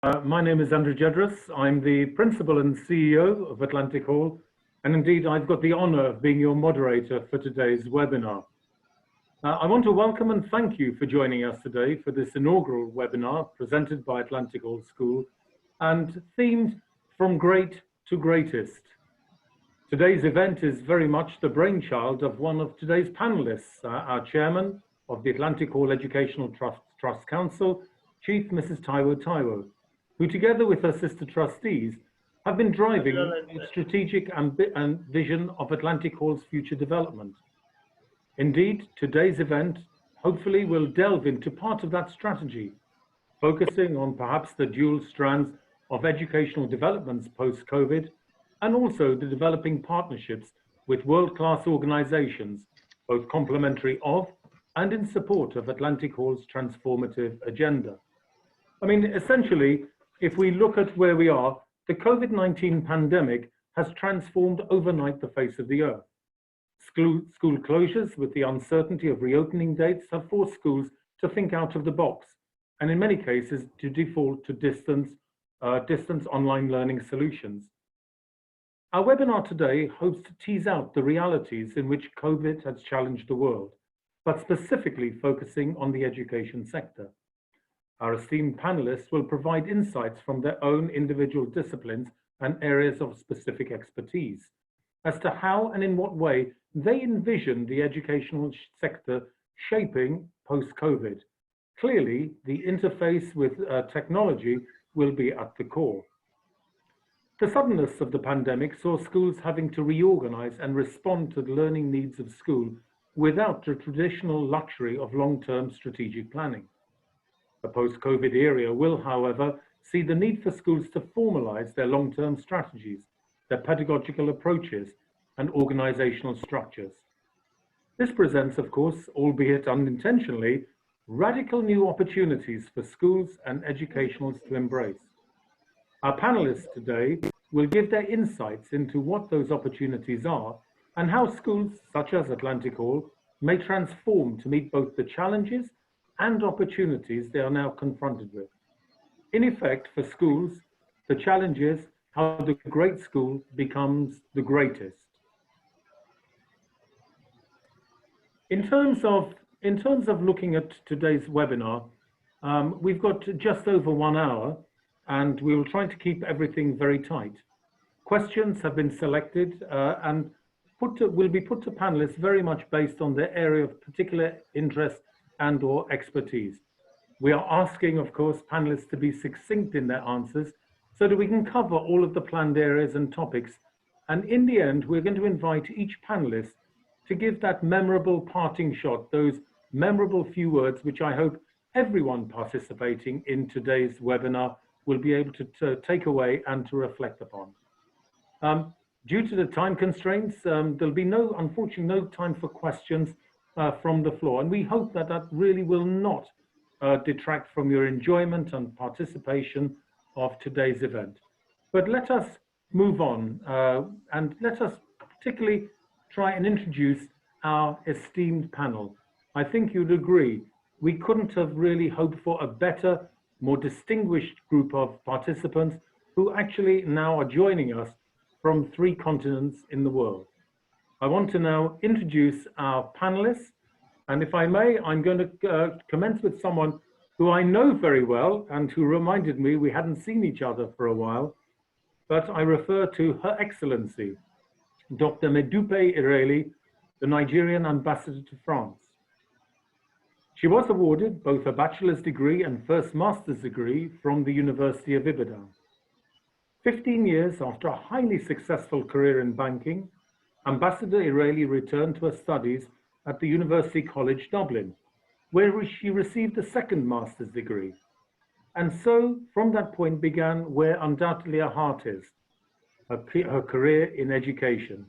My name is Andrew Jedras. I'm the Principal and CEO of Atlantic Hall, and indeed I've got the honor of being your moderator for today's webinar. I want to welcome and thank you for joining us today for this inaugural webinar presented by Atlantic Hall School and themed From Great to Greatest. Today's event is very much the brainchild of one of today's panelists, our chairman of the Atlantic Hall Educational Trust Council, Chief Mrs. Taiwo, who together with her sister trustees have been driving the strategic and vision of Atlantic Hall's future development. Indeed, today's event hopefully will delve into part of that strategy, focusing on perhaps the dual strands of educational developments post-COVID, and also the developing partnerships with world-class organizations, both complementary of and in support of Atlantic Hall's transformative agenda. I mean, essentially, if we look at where we are, the COVID-19 pandemic has transformed overnight the face of the earth. School closures with the uncertainty of reopening dates have forced schools to think out of the box, and in many cases to default to distance online learning solutions. Our webinar today hopes to tease out the realities in which COVID has challenged the world, but specifically focusing on the education sector. Our esteemed panelists will provide insights from their own individual disciplines and areas of specific expertise as to how and in what way they envision the educational sector shaping post-COVID. Clearly, the interface with technology will be at the core. The suddenness of the pandemic saw schools having to reorganize and respond to the learning needs of school without the traditional luxury of long-term strategic planning. The post-COVID era will, however, see the need for schools to formalize their long-term strategies, their pedagogical approaches, and organizational structures. This presents, of course, albeit unintentionally, radical new opportunities for schools and educationals to embrace. Our panelists today will give their insights into what those opportunities are and how schools, such as Atlantic Hall, may transform to meet both the challenges and opportunities they are now confronted with. In effect, for schools, the challenge is how the great school becomes the greatest. In terms of looking at today's webinar, we've got just over 1 hour, and we will try to keep everything very tight. Questions have been selected and will be put to panelists very much based on their area of particular interest and or expertise. We are asking, of course, panelists to be succinct in their answers so that we can cover all of the planned areas and topics. And in the end, we're going to invite each panelist to give that memorable parting shot, those memorable few words, which I hope everyone participating in today's webinar will be able to take away and to reflect upon. Due to the time constraints, there'll be unfortunately no time for questions from the floor. And we hope that that really will not detract from your enjoyment and participation of today's event. But let us move on and let us particularly try and introduce our esteemed panel. I think you'd agree, we couldn't have really hoped for a better, more distinguished group of participants who actually now are joining us from 3 continents in the world. I want to now introduce our panelists, and if I may, I'm going to commence with someone who I know very well and who reminded me we hadn't seen each other for a while, but I refer to Her Excellency, Dr. Medupe Ireli, the Nigerian ambassador to France. She was awarded both a bachelor's degree and first master's degree from the University of Ibadan. 15 years after a highly successful career in banking, Ambassador Ireli returned to her studies at the University College Dublin, where she received a second master's degree. And so, from that point began where undoubtedly her heart is, her career in education.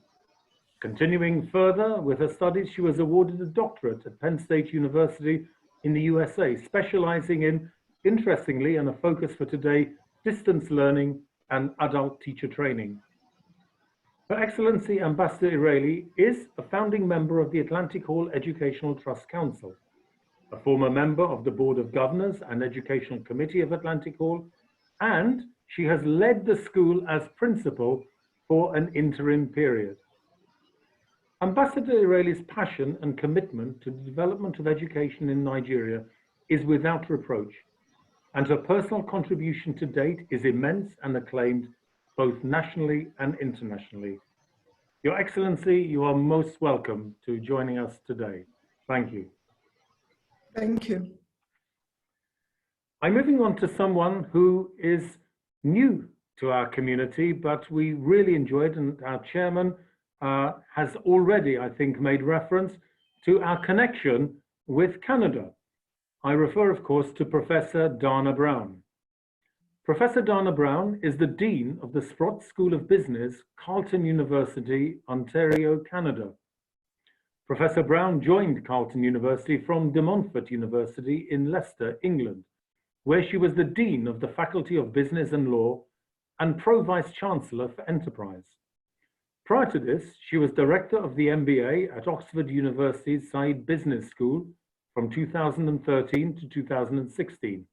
Continuing further with her studies, she was awarded a doctorate at Penn State University in the USA, specializing in, interestingly, and a focus for today, distance learning and adult teacher training. Her Excellency Ambassador Ireli is a founding member of the Atlantic Hall Educational Trust Council, a former member of the Board of Governors and Educational Committee of Atlantic Hall, and she has led the school as principal for an interim period. Ambassador Ireli's passion and commitment to the development of education in Nigeria is without reproach, and her personal contribution to date is immense and acclaimed both nationally and internationally. Your Excellency, you are most welcome to joining us today. Thank you. Thank you. I'm moving on to someone who is new to our community, but we really enjoyed, and our chairman has already, I think, made reference to our connection with Canada. I refer, of course, to Professor Dana Brown. Professor Dana Brown is the Dean of the Sprott School of Business, Carleton University, Ontario, Canada. Professor Brown joined Carleton University from De Montfort University in Leicester, England, where she was the Dean of the Faculty of Business and Law and Pro-Vice Chancellor for Enterprise. Prior to this, she was Director of the MBA at Oxford University's Said Business School from 2013 to 2016.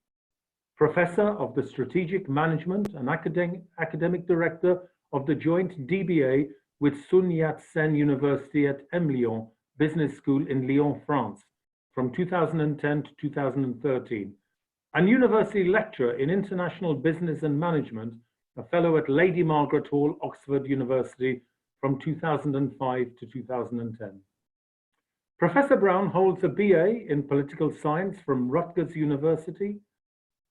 Professor of the Strategic Management and Academic Director of the Joint DBA with Sun Yat-sen University at Lyon Business School in Lyon, France from 2010 to 2013. And University Lecturer in International Business and Management, a Fellow at Lady Margaret Hall, Oxford University from 2005 to 2010. Professor Brown holds a BA in Political Science from Rutgers University,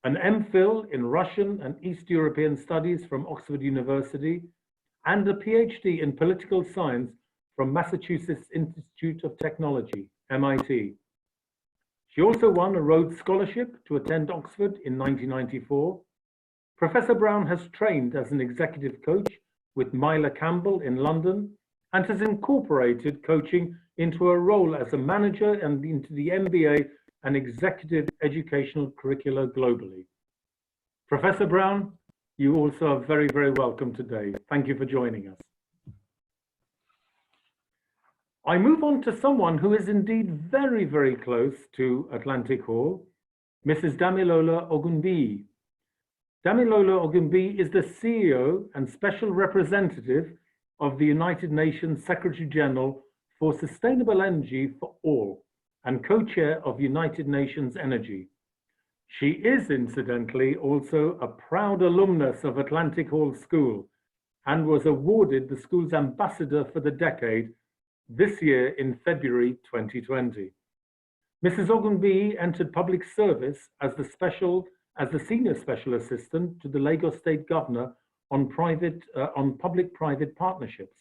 an MPhil in Russian and East European Studies from Oxford University, and a PhD in Political Science from Massachusetts Institute of Technology, MIT. She also won a Rhodes Scholarship to attend Oxford in 1994. Professor Brown has trained as an executive coach with Myla Campbell in London and has incorporated coaching into a role as a manager and into the MBA and executive educational curricula globally. Professor Brown, you also are very, very welcome today. Thank you for joining us. I move on to someone who is indeed very, very close to Atlantic Hall, Mrs. Damilola Ogunbiyi. Damilola Ogunbiyi is the CEO and Special Representative of the United Nations Secretary General for Sustainable Energy for All and co-chair of United Nations Energy. She is incidentally also a proud alumnus of Atlantic Hall School and was awarded the school's ambassador for the decade this year in February 2020. Mrs. Ogunbiyi entered public service as the Senior Special Assistant to the Lagos State Governor on public-private partnerships.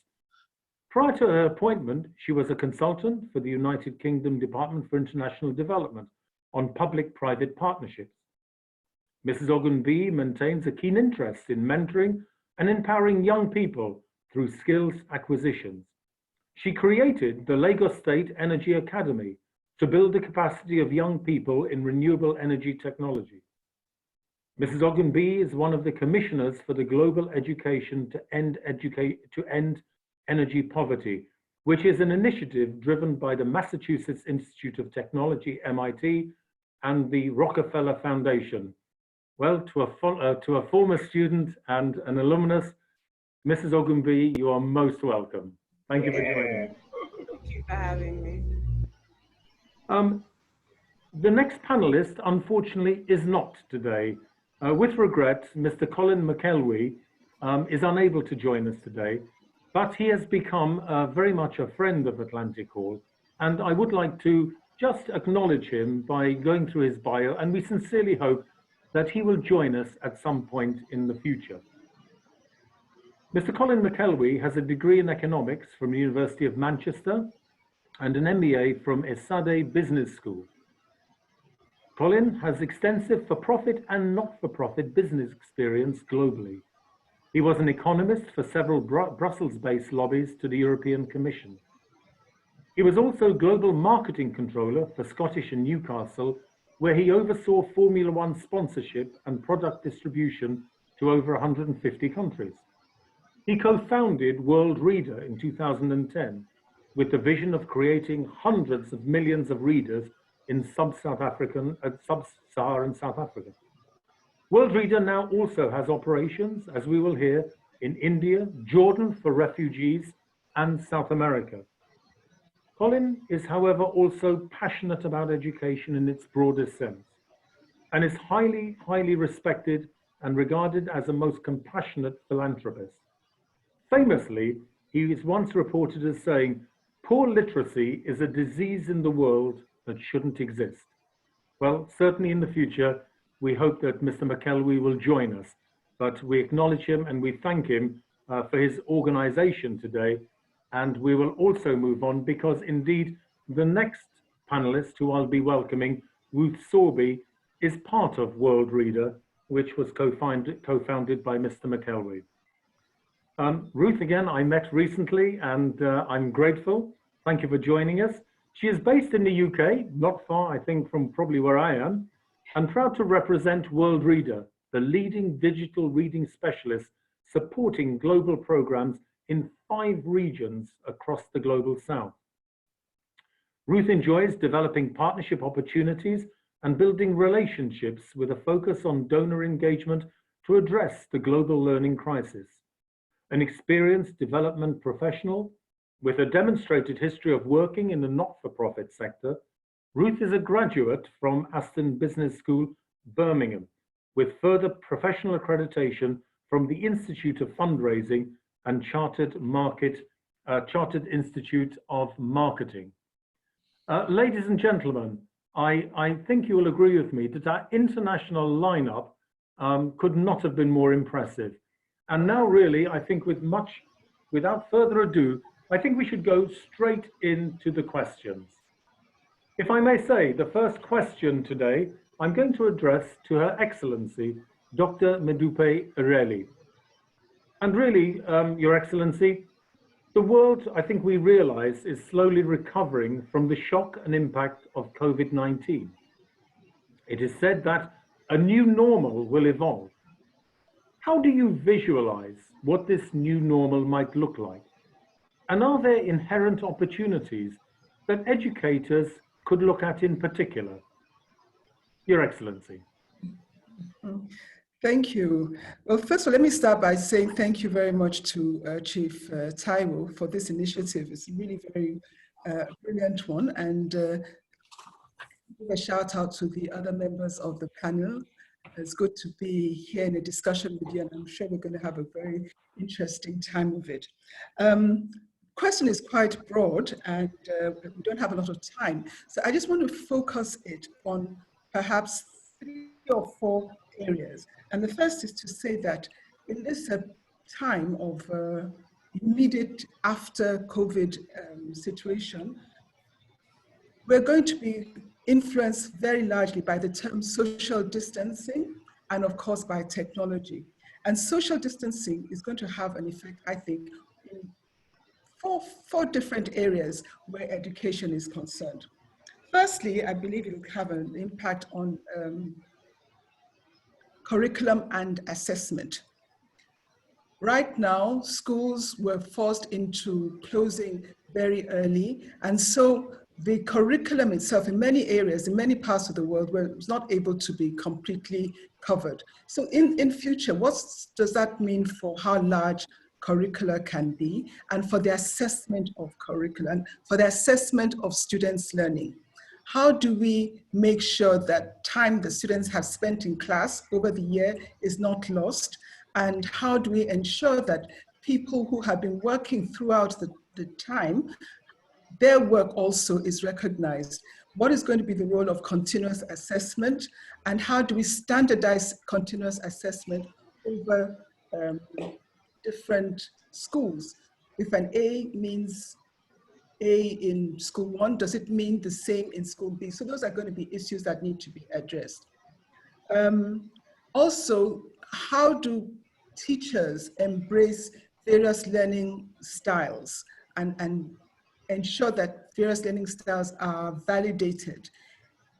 Prior to her appointment, she was a consultant for the United Kingdom Department for International Development on public-private partnerships. Mrs. Ogunbiyi maintains a keen interest in mentoring and empowering young people through skills acquisitions. She created the Lagos State Energy Academy to build the capacity of young people in renewable energy technology. Mrs. Ogunbiyi is one of the commissioners for the Global Education to End Energy Poverty, which is an initiative driven by the Massachusetts Institute of Technology, MIT, and the Rockefeller Foundation. Well, to a former student and an alumnus, Mrs. Ogunbiyi, you are most welcome. Thank you for joining us. Thank you for having me. The next panelist, unfortunately, is not today. With regret, Mr. Colin Mcelwee is unable to join us today, but he has become very much a friend of Atlantic Hall, and I would like to just acknowledge him by going through his bio, and we sincerely hope that he will join us at some point in the future. Mr. Colin Mcelwee has a degree in economics from the University of Manchester and an MBA from Esade Business School. Colin has extensive for-profit and not-for-profit business experience globally. He was an economist for several Brussels-based lobbies to the European Commission. He was also global marketing controller for Scottish and Newcastle, where he oversaw Formula One sponsorship and product distribution to over 150 countries. He co-founded World Reader in 2010 with the vision of creating hundreds of millions of readers in sub-Saharan South Africa. World Reader now also has operations, as we will hear, in India, Jordan for refugees, and South America. Colin is, however, also passionate about education in its broadest sense, and is highly, highly respected and regarded as a most compassionate philanthropist. Famously, he is once reported as saying, "Poor literacy is a disease in the world that shouldn't exist." Well, certainly in the future, we hope that Mr. Mcelwee will join us, but we acknowledge him and we thank him for his organization today. And we will also move on because indeed the next panelist who I'll be welcoming, Ruth Sorby, is part of World Reader, which was co-founded by Mr. Mcelwee. Ruth, again, I met recently and I'm grateful. Thank you for joining us. She is based in the UK, not far, I think, from probably where I am, and proud to represent World Reader, the leading digital reading specialist supporting global programs in 5 regions across the global south. Ruth enjoys developing partnership opportunities and building relationships with a focus on donor engagement to address the global learning crisis. An experienced development professional with a demonstrated history of working in the not-for-profit sector, Ruth is a graduate from Aston Business School, Birmingham, with further professional accreditation from the Institute of Fundraising and Chartered Institute of Marketing. Ladies and gentlemen, I think you will agree with me that our international lineup could not have been more impressive. And now really, I think without further ado, I think we should go straight into the questions. If I may say, the first question today, I'm going to address to Her Excellency, Dr. Medupe Ireli. And really, Your Excellency, the world, I think we realize, is slowly recovering from the shock and impact of COVID-19. It is said that a new normal will evolve. How do you visualize what this new normal might look like? And are there inherent opportunities that educators could look at in particular? Your Excellency. Thank you. Well, first of all, let me start by saying thank you very much to Chief Taiwo for this initiative. It's really very brilliant one. And give a shout out to the other members of the panel. It's good to be here in a discussion with you, and I'm sure we're going to have a very interesting time of it. Question is quite broad, and we don't have a lot of time. So I just want to focus it on perhaps 3 or 4 areas. And the first is to say that in this time of immediate after COVID situation, we're going to be influenced very largely by the term social distancing and of course by technology. And social distancing is going to have an effect, I think, in four different areas where education is concerned. Firstly, I believe it will have an impact on curriculum and assessment. Right now, schools were forced into closing very early, and so the curriculum itself in many areas, in many parts of the world, was not able to be completely covered. So in future, what does that mean for how large curricula can be, and for the assessment of curriculum, for the assessment of students' learning? How do we make sure that time the students have spent in class over the year is not lost? And how do we ensure that people who have been working throughout the time, their work also is recognized? What is going to be the role of continuous assessment? And how do we standardize continuous assessment over different schools? If an A means A in school 1, does it mean the same in school B? So those are going to be issues that need to be addressed. Also, how do teachers embrace various learning styles and ensure that various learning styles are validated?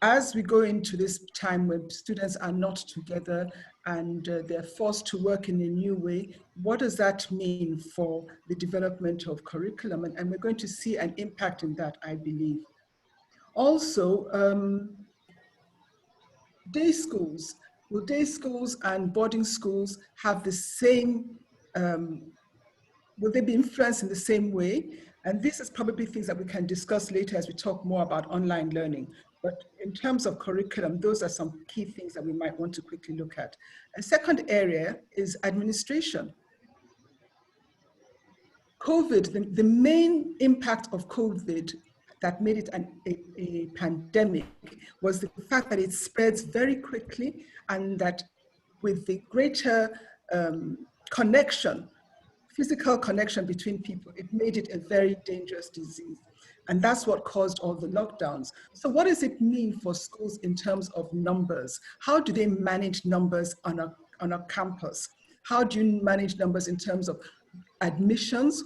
As we go into this time when students are not together and they're forced to work in a new way, what does that mean for the development of curriculum? And we're going to see an impact in that, I believe. Also, day schools. Will day schools and boarding schools have the same, will they be influenced in the same way? And this is probably things that we can discuss later as we talk more about online learning. But in terms of curriculum, those are some key things that we might want to quickly look at. A second area is administration. COVID, the main impact of COVID that made it a pandemic was the fact that it spreads very quickly, and that with the greater connection, physical connection between people, it made it a very dangerous disease. And that's what caused all the lockdowns. So what does it mean for schools in terms of numbers? How do they manage numbers on a campus? How do you manage numbers in terms of admissions?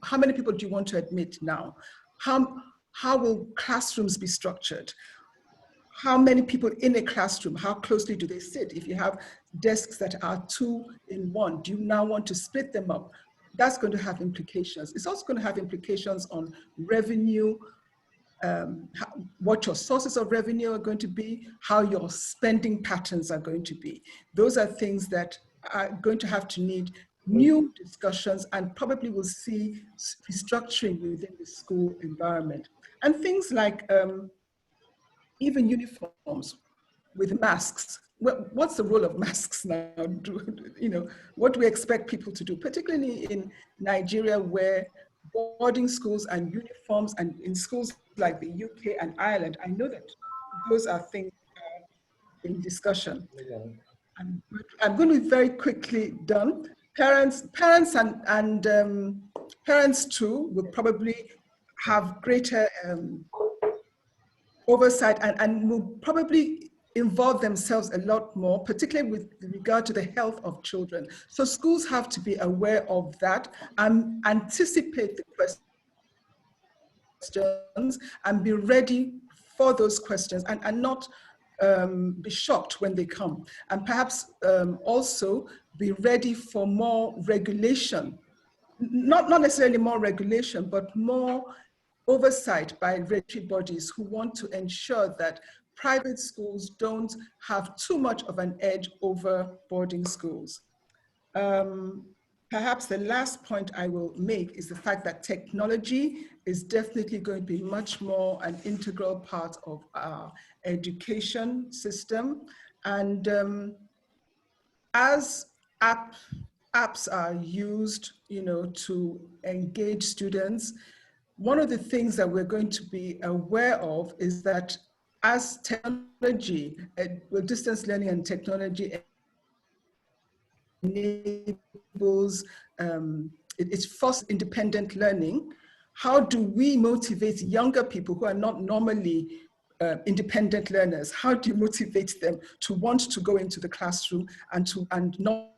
How many people do you want to admit now? How will classrooms be structured? How many people in a classroom? How closely do they sit? If you have desks that are 2 in 1, do you now want to split them up? That's going to have implications. It's also going to have implications on revenue, what your sources of revenue are going to be, how your spending patterns are going to be. Those are things that are going to have to need new discussions, and probably will see restructuring within the school environment. And things like even uniforms with masks. What's the role of masks now? What do we expect people to do, particularly in Nigeria, where boarding schools and uniforms, and in schools like the UK and Ireland, I know that those are things in discussion. I'm going to be very quickly done. Parents and parents too will probably have greater oversight and will probably involve themselves a lot more, particularly with regard to the health of children. So schools have to be aware of that and anticipate the questions and be ready for those questions, and not be shocked when they come. And perhaps also be ready for more regulation, not necessarily more regulation, but more oversight by regulatory bodies who want to ensure that private schools don't have too much of an edge over boarding schools. Perhaps the last point I will make is the fact that technology is definitely going to be much more an integral part of our education system. And as apps are used, to engage students, one of the things that we're going to be aware of is that as technology, with distance learning and technology enables, it's forced independent learning, how do we motivate younger people who are not normally independent learners? How do you motivate them to want to go into the classroom and not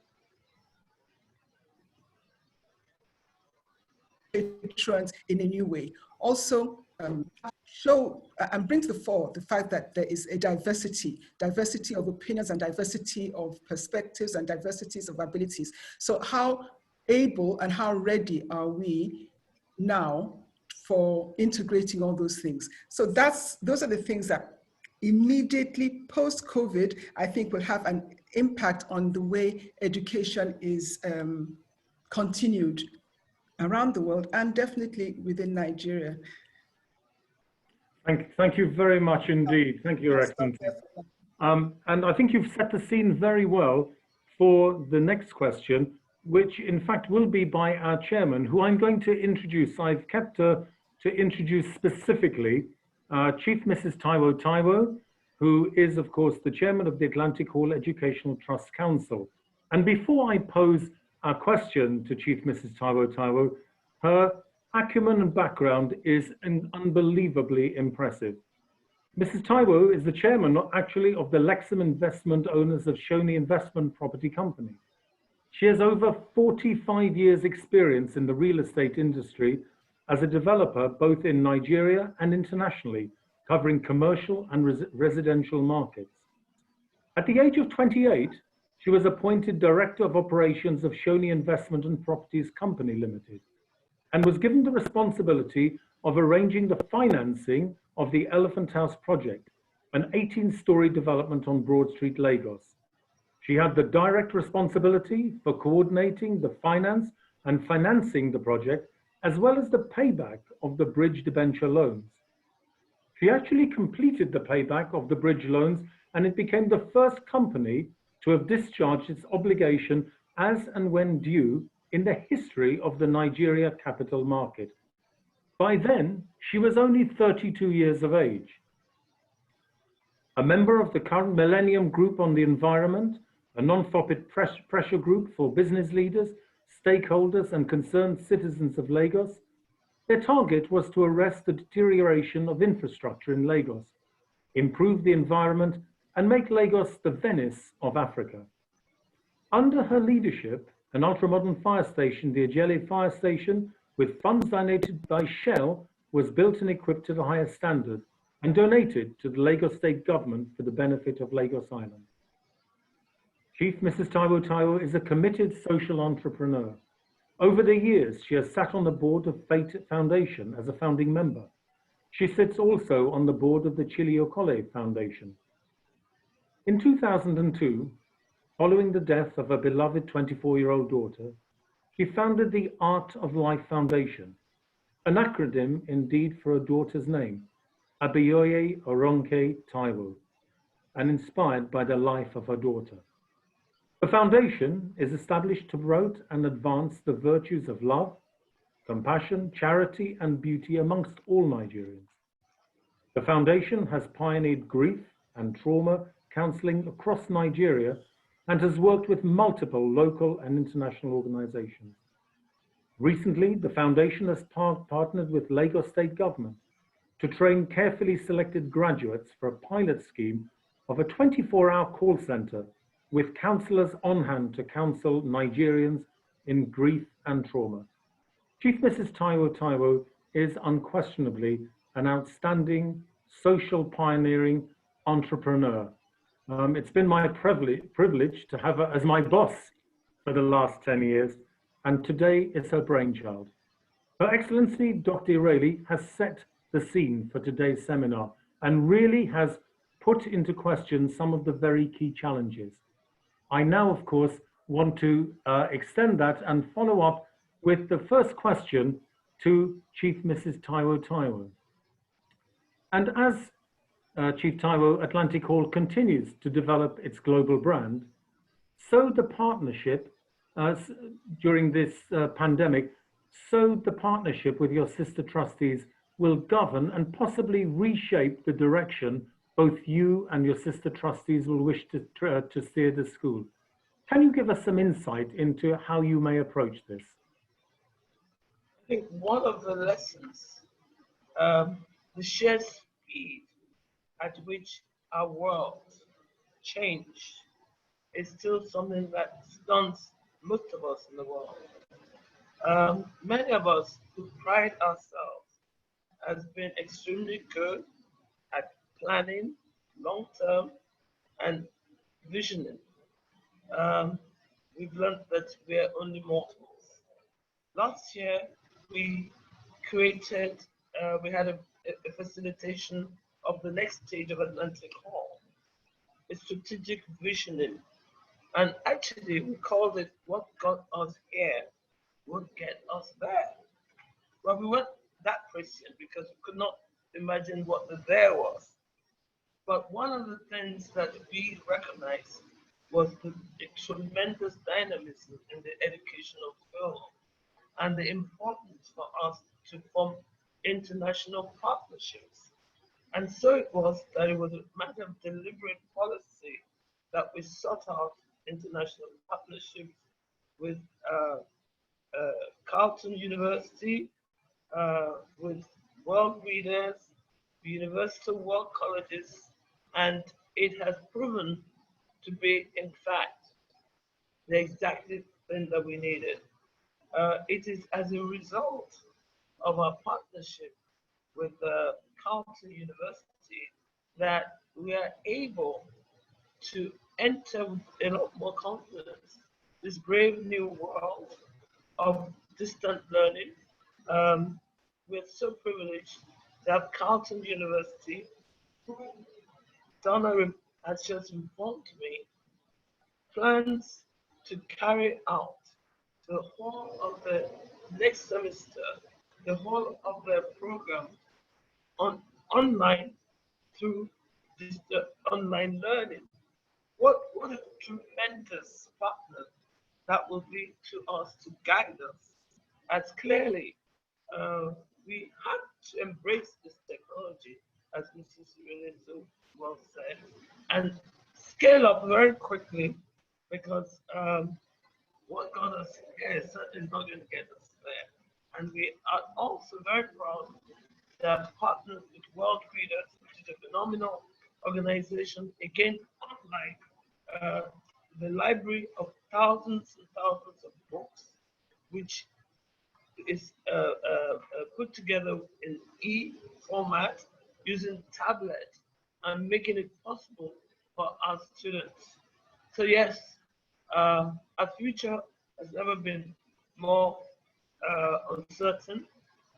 in a new way? Also, show and bring to the fore the fact that there is a diversity of opinions and diversity of perspectives and diversities of abilities. So how able and how ready are we now for integrating all those things? So those are the things that immediately post-COVID, I think will have an impact on the way education is continued around the world, and definitely within Nigeria. Thank you very much indeed. Thank you, Your Excellency. And I think you've set the scene very well for the next question, which in fact will be by our chairman, who I'm going to introduce. I've kept her to introduce specifically Chief Mrs. Taiwo, who is, of course, the chairman of the Atlantic Hall Educational Trust Council. And before I pose a question to Chief Mrs. Taiwo, her acumen and background is unbelievably impressive. Mrs. Taiwo is the chairman, actually, of the Lexham Investment Owners of Shoney Investment Property Company. She has over 45 years' experience in the real estate industry as a developer, both in Nigeria and internationally, covering commercial and residential markets. At the age of 28, she was appointed Director of Operations of Shoney Investment and Properties Company Limited, and was given the responsibility of arranging the financing of the Elephant House project, an 18-story development on Broad Street, Lagos. She had the direct responsibility for coordinating the finance and financing the project, as well as the payback of the bridge debenture loans. She actually completed the payback of the bridge loans, and it became the first company to have discharged its obligation as and when due in the history of the Nigeria capital market. By then, she was only 32 years of age. A member of the current Millennium Group on the Environment, a non-profit pressure group for business leaders, stakeholders, and concerned citizens of Lagos, their target was to arrest the deterioration of infrastructure in Lagos, improve the environment, and make Lagos the Venice of Africa. Under her leadership, an ultra-modern fire station, the Ajele Fire Station, with funds donated by Shell, was built and equipped to the highest standard and donated to the Lagos State Government for the benefit of Lagos Island. Chief Mrs. Taiwo Taiwo is a committed social entrepreneur. Over the years, she has sat on the board of Fate Foundation as a founding member. She sits also on the board of the Chili Okole Foundation. In 2002, following the death of her beloved 24-year-old daughter, she founded the Art of Life Foundation, an acronym indeed for her daughter's name, Abiyoye Oronke Taiwo, and inspired by the life of her daughter. The foundation is established to promote and advance the virtues of love, compassion, charity, and beauty amongst all Nigerians. The foundation has pioneered grief and trauma counseling across Nigeria and has worked with multiple local and international organizations. Recently, the foundation has partnered with Lagos State Government to train carefully selected graduates for a pilot scheme of a 24-hour call center with counselors on hand to counsel Nigerians in grief and trauma. Chief Mrs. Taiwo Taiwo is unquestionably an outstanding social pioneering entrepreneur. It's been my privilege to have her as my boss for the last 10 years, and today is her brainchild. Her Excellency, Dr. Ireli, has set the scene for today's seminar and really has put into question some of the very key challenges. I now, of course, want to extend that and follow up with the first question to Chief Mrs. Taiwo Taiwo. And as Chief Taiwo, Atlantic Hall continues to develop its global brand, so the partnership during this pandemic, so the partnership with your sister trustees will govern and possibly reshape the direction both you and your sister trustees will wish to steer the school. Can you give us some insight into how you may approach this? I think one of the lessons, the sheer speed at which our world changed is still something that stuns most of us in the world. Many of us who pride ourselves as being extremely good at planning, long-term, and visioning. We've learned that we are only mortals. Last year, we created, we had a facilitation of the next stage of Atlantic Hall, a strategic visioning. And actually, we called it "What got us here would get us there." Well, we weren't that Christian because we could not imagine what the there was. But one of the things that we recognized was the tremendous dynamism in the educational field and the importance for us to form international partnerships. And so it was that it was a matter of deliberate policy that we sought out international partnerships with Carleton University, with world leaders, universal world colleges, and it has proven to be, in fact, the exact thing that we needed. It is as a result of our partnership with Carleton University that we are able to enter with a lot more confidence this brave new world of distant learning. We're so privileged to have Carleton University, who Donna has just informed me, plans to carry out the whole of the next semester, the whole of the program online through this online learning. What a tremendous partner that will be to us to guide us, as clearly we have to embrace this technology, as Mrs. Really so well said, and scale up very quickly, because what got us here is certainly not going to get us there. And we are also very proud to have partnered with World Readers, which is a phenomenal organization, again, online, the library of thousands and thousands of books, which is put together in e-format using tablet and making it possible for our students. So yes, our future has never been more uncertain,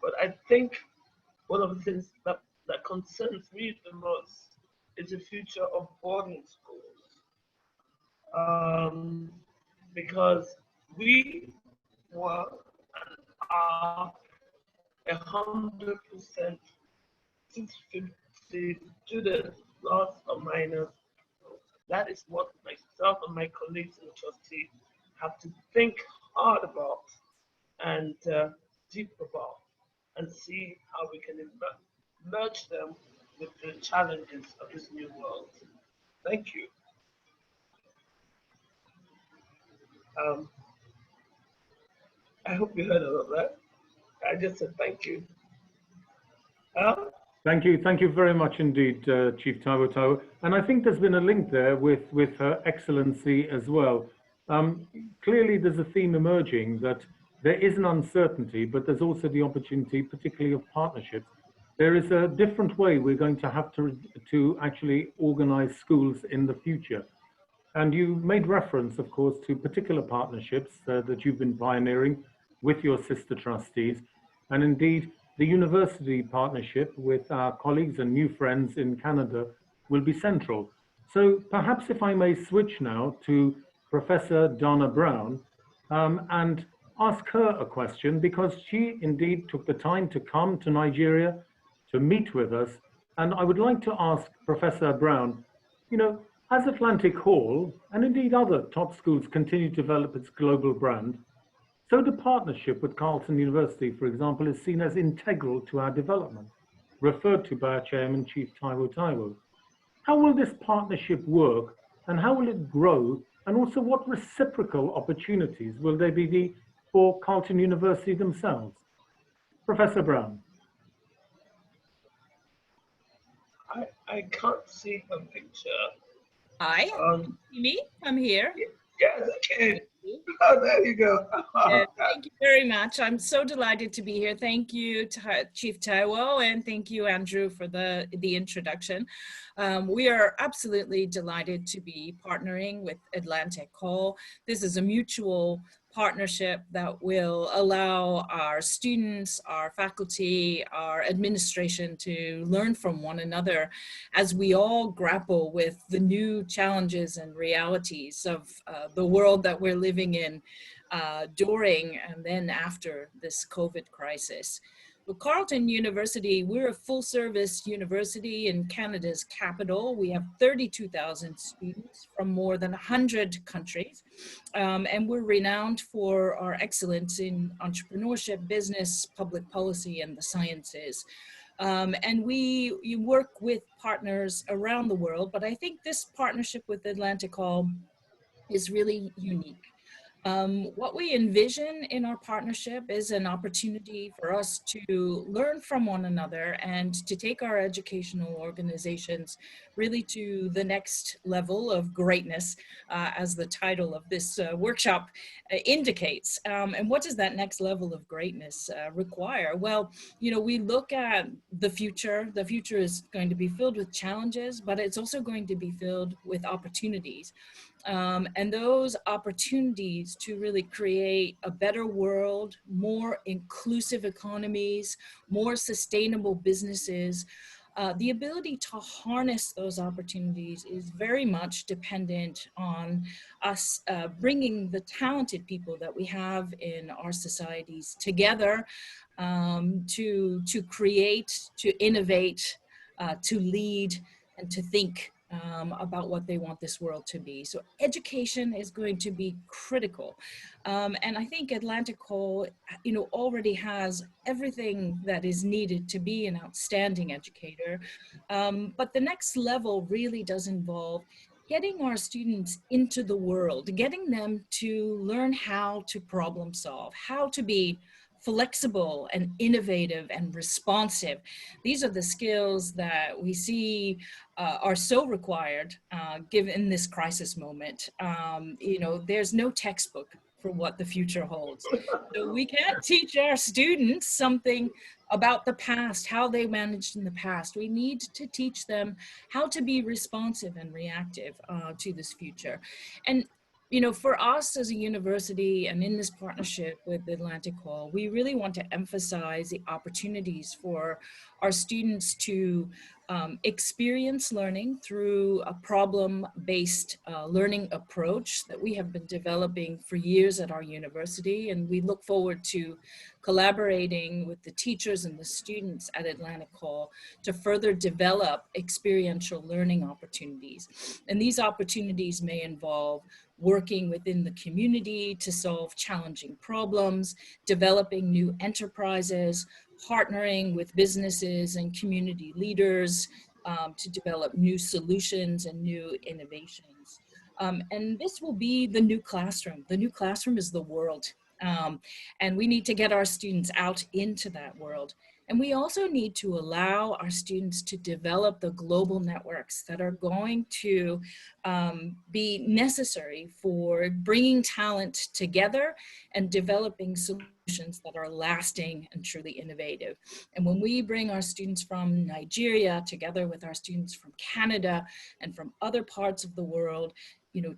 but I think one of the things that concerns me the most is the future of boarding schools. Because we were and are 100% 650 students plus or minus. That is what myself and my colleagues in the trustee have to think hard about and deep about, and see how we can merge them with the challenges of this new world. Thank you. I hope you heard all of that. I just said thank you. Thank you very much indeed, Chief Taiwo Taiwo. And I think there's been a link there with Her Excellency as well. Clearly there's a theme emerging that there is an uncertainty, but there's also the opportunity, particularly of partnerships. There is a different way we're going to have to actually organize schools in the future. And you made reference, of course, to particular partnerships that you've been pioneering with your sister trustees, and indeed the university partnership with our colleagues and new friends in Canada will be central. So perhaps if I may switch now to Professor Donna Brown and ask her a question, because she indeed took the time to come to Nigeria to meet with us. And I would like to ask Professor Brown, you know, as Atlantic Hall, and indeed other top schools continue to develop its global brand, so the partnership with Carleton University, for example, is seen as integral to our development, referred to by our chairman, Chief Taiwo Taiwo. How will this partnership work, and how will it grow, and also what reciprocal opportunities will there be for Carleton University themselves? Professor Brown. I can't see her picture. Hi, me? I'm here. Yes, I can. Oh, there you go. Thank you very much. I'm so delighted to be here. Thank you, Chief Taiwo, and thank you, Andrew, for the introduction. We are absolutely delighted to be partnering with Atlantic Hall. This is a mutual partnership that will allow our students, our faculty, our administration to learn from one another as we all grapple with the new challenges and realities of the world that we're living in during and then after this COVID crisis. Well, Carleton University, we're a full-service university in Canada's capital. We have 32,000 students from more than 100 countries, and we're renowned for our excellence in entrepreneurship, business, public policy, and the sciences. And we work with partners around the world, but I think this partnership with Atlantic Hall is really unique. What we envision in our partnership is an opportunity for us to learn from one another and to take our educational organizations really to the next level of greatness, as the title of this workshop indicates. And what does that next level of greatness require? Well, you know, we look at the future. The future is going to be filled with challenges, but it's also going to be filled with opportunities. And those opportunities to really create a better world, more inclusive economies, more sustainable businesses, the ability to harness those opportunities is very much dependent on us bringing the talented people that we have in our societies together to create, to innovate, to lead, and to think about what they want this world to be. So education is going to be critical. And I think Atlantic Hall, already has everything that is needed to be an outstanding educator. But the next level really does involve getting our students into the world, getting them to learn how to problem solve, how to be flexible and innovative and responsive. These are the skills that we see are so required given this crisis moment. There's no textbook for what the future holds. So we can't teach our students something about the past, how they managed in the past. We need to teach them how to be responsive and reactive to this future. And for us as a university and in this partnership with Atlantic Hall, we really want to emphasize the opportunities for our students to experience learning through a problem-based learning approach that we have been developing for years at our university. And we look forward to collaborating with the teachers and the students at Atlantic Hall to further develop experiential learning opportunities. And these opportunities may involve working within the community to solve challenging problems, developing new enterprises, partnering with businesses and community leaders to develop new solutions and new innovations. And this will be the new classroom. The new classroom is the world. And we need to get our students out into that world. And we also need to allow our students to develop the global networks that are going to be necessary for bringing talent together and developing solutions that are lasting and truly innovative. And when we bring our students from Nigeria together with our students from Canada and from other parts of the world,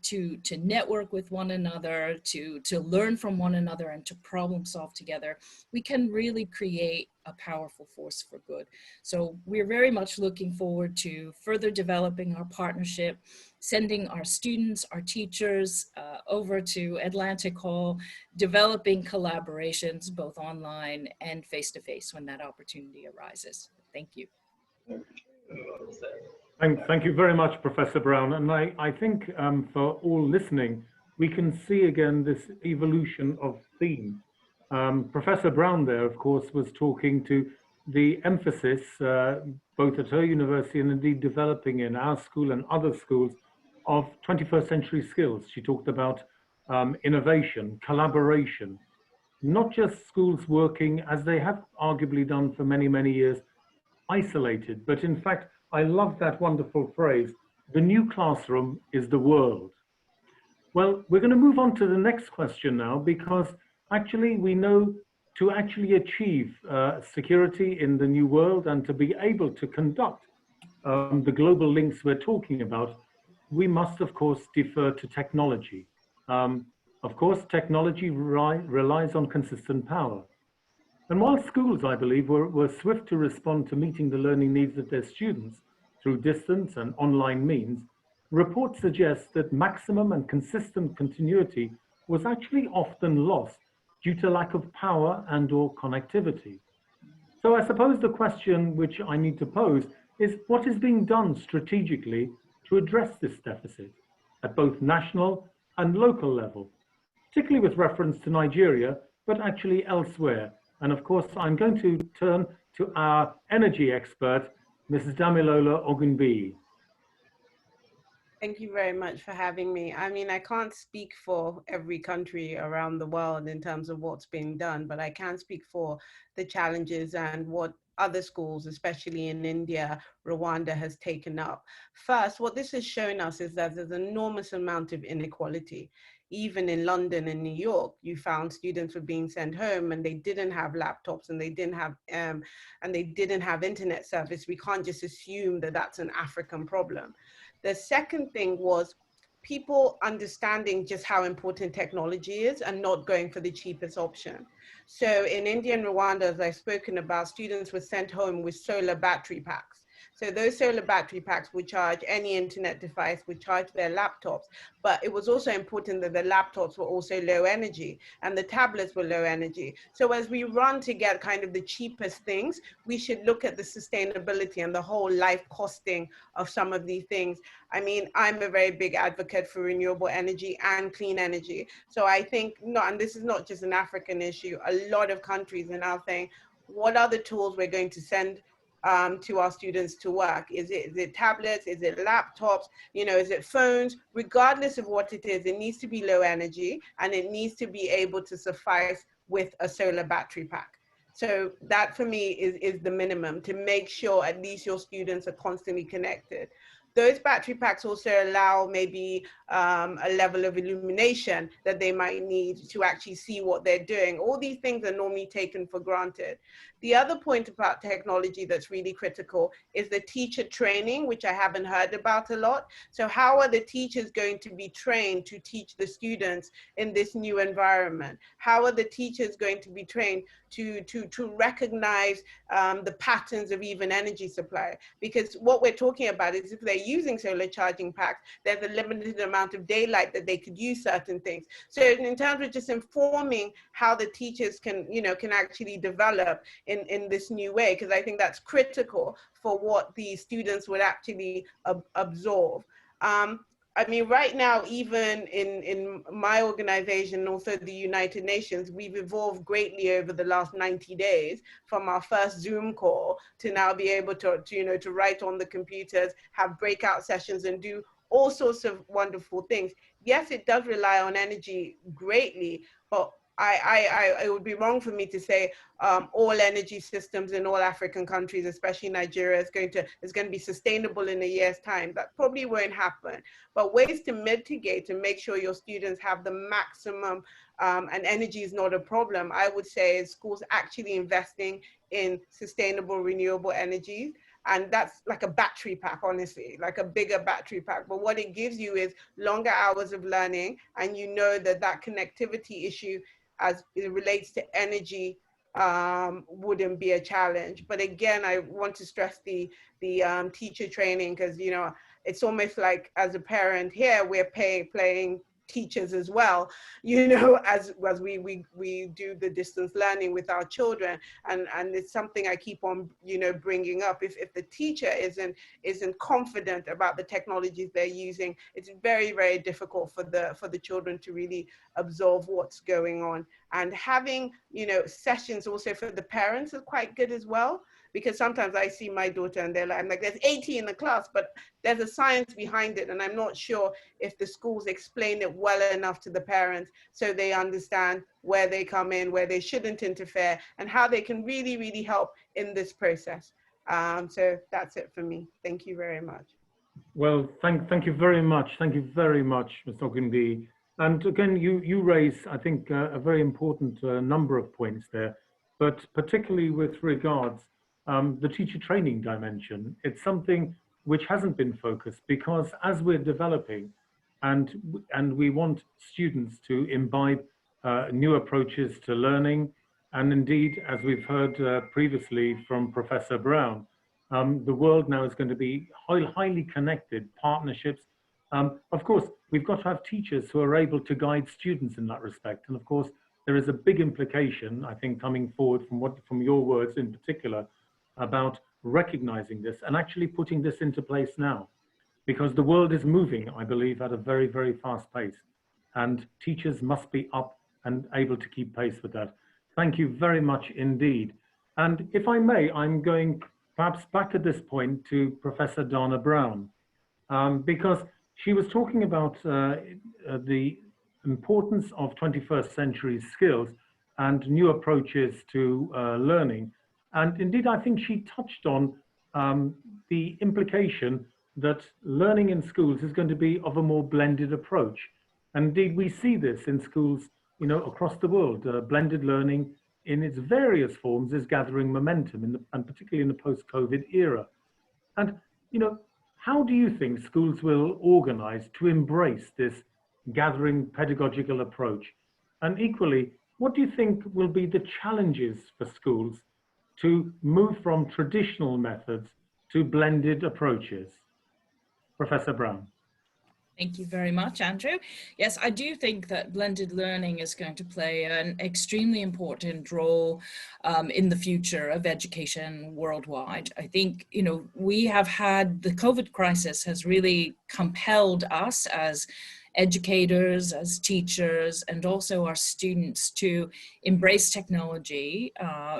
to network with one another, to learn from one another and to problem solve together, we can really create a powerful force for good. So we're very much looking forward to further developing our partnership, sending our students, our teachers over to Atlantic Hall, developing collaborations both online and face-to-face when that opportunity arises. Thank you. Thank you very much, Professor Brown. And I think for all listening, we can see again this evolution of theme. Professor Brown there, of course, was talking to the emphasis, both at her university and indeed developing in our school and other schools, of 21st century skills. She talked about innovation, collaboration, not just schools working as they have arguably done for many, many years, isolated, but in fact, I love that wonderful phrase, the new classroom is the world. Well, we're going to move on to the next question now, because actually we know to actually achieve security in the new world and to be able to conduct the global links we're talking about, we must, of course, defer to technology. Of course, technology relies on consistent power. And while schools, I believe, were swift to respond to meeting the learning needs of their students through distance and online means, reports suggest that maximum and consistent continuity was actually often lost due to lack of power and/or connectivity. So I suppose the question which I need to pose is, what is being done strategically to address this deficit at both national and local level, particularly with reference to Nigeria, but actually elsewhere? And of course, I'm going to turn to our energy expert, Mrs. Damilola Ogunbiyi. Thank you very much for having me. I mean, I can't speak for every country around the world in terms of what's being done, but I can speak for the challenges and what other schools, especially in India, Rwanda, has taken up. First, what this has shown us is that there's an enormous amount of inequality. Even in London and New York, you found students were being sent home and they didn't have laptops and they didn't have internet service. We can't just assume that that's an African problem. The second thing was people understanding just how important technology is and not going for the cheapest option. So in India and Rwanda, as I've spoken about, students were sent home with solar battery packs. So those solar battery packs would charge any internet device, would charge their laptops. But it was also important that the laptops were also low energy and the tablets were low energy. So as we run to get kind of the cheapest things, we should look at the sustainability and the whole life costing of some of these things. I mean, I'm a very big advocate for renewable energy and clean energy. So I think, no, and this is not just an African issue, a lot of countries are now saying, what are the tools we're going to send to our students to work? Is it tablets? Is it laptops? You know, is it phones? Regardless of what it is, it needs to be low energy and it needs to be able to suffice with a solar battery pack. So that for me is the minimum, to make sure at least your students are constantly connected. Those battery packs also allow maybe a level of illumination that they might need to actually see what they're doing. All these things are normally taken for granted. The other point about technology that's really critical is the teacher training, which I haven't heard about a lot. So how are the teachers going to be trained to teach the students in this new environment? How are the teachers going to be trained to recognize the patterns of even energy supply? Because what we're talking about is if they're using solar charging packs, there's a limited amount of daylight that they could use certain things. So in terms of just informing how the teachers can, you know, can actually develop in this new way, because I think that's critical for what the students would actually absorb. I mean, right now, even in my organization, also the United Nations, we've evolved greatly over the last 90 days from our first Zoom call to now be able to you know, to write on the computers, have breakout sessions and do all sorts of wonderful things. Yes, it does rely on energy greatly, but it would be wrong for me to say all energy systems in all African countries, especially Nigeria, is going to be sustainable in a year's time. That probably won't happen. But ways to mitigate and make sure your students have the maximum and energy is not a problem, I would say, is schools actually investing in sustainable renewable energies. And that's like a battery pack, honestly, like a bigger battery pack. But what it gives you is longer hours of learning, and you know that that connectivity issue as it relates to energy wouldn't be a challenge. But again, I want to stress the teacher training, because, you know, it's almost like as a parent here, we're playing teachers as well, you know, as we do the distance learning with our children. And it's something I keep on, you know, bringing up. If the teacher isn't confident about the technologies they're using, it's very, very difficult for the children to really absorb what's going on. And having, you know, sessions also for the parents is quite good as well, because sometimes I see my daughter and I'm like, there's 80 in the class, but there's a science behind it. And I'm not sure if the schools explain it well enough to the parents so they understand where they come in, where they shouldn't interfere, and how they can really, really help in this process. So that's it for me. Thank you very much. Well, thank you very much. Thank you very much, Ms. Ogilvie. And again, you raise, I think, a very important number of points there, but particularly with regards the teacher training dimension. It's something which hasn't been focused, because as we're developing and we want students to imbibe new approaches to learning, and indeed, as we've heard previously from Professor Brown, the world now is going to be highly connected, partnerships. Of course, we've got to have teachers who are able to guide students in that respect. And of course, there is a big implication, I think, coming forward from your words in particular, about recognizing this and actually putting this into place now. Because the world is moving, I believe, at a very, very fast pace. And teachers must be up and able to keep pace with that. Thank you very much indeed. And if I may, I'm going perhaps back at this point to Professor Dana Brown, because she was talking about the importance of 21st century skills and new approaches to learning. And indeed, I think she touched on the implication that learning in schools is going to be of a more blended approach. And indeed, we see this in schools, you know, across the world. Blended learning in its various forms is gathering momentum, and particularly in the post-COVID era. And, you know, how do you think schools will organize to embrace this gathering pedagogical approach? And equally, what do you think will be the challenges for schools to move from traditional methods to blended approaches? Professor Brown. Thank you very much, Andrew. Yes, I do think that blended learning is going to play an extremely important role in the future of education worldwide. I think, you know, we have had, the COVID crisis has really compelled us as educators, as teachers, and also our students to embrace technology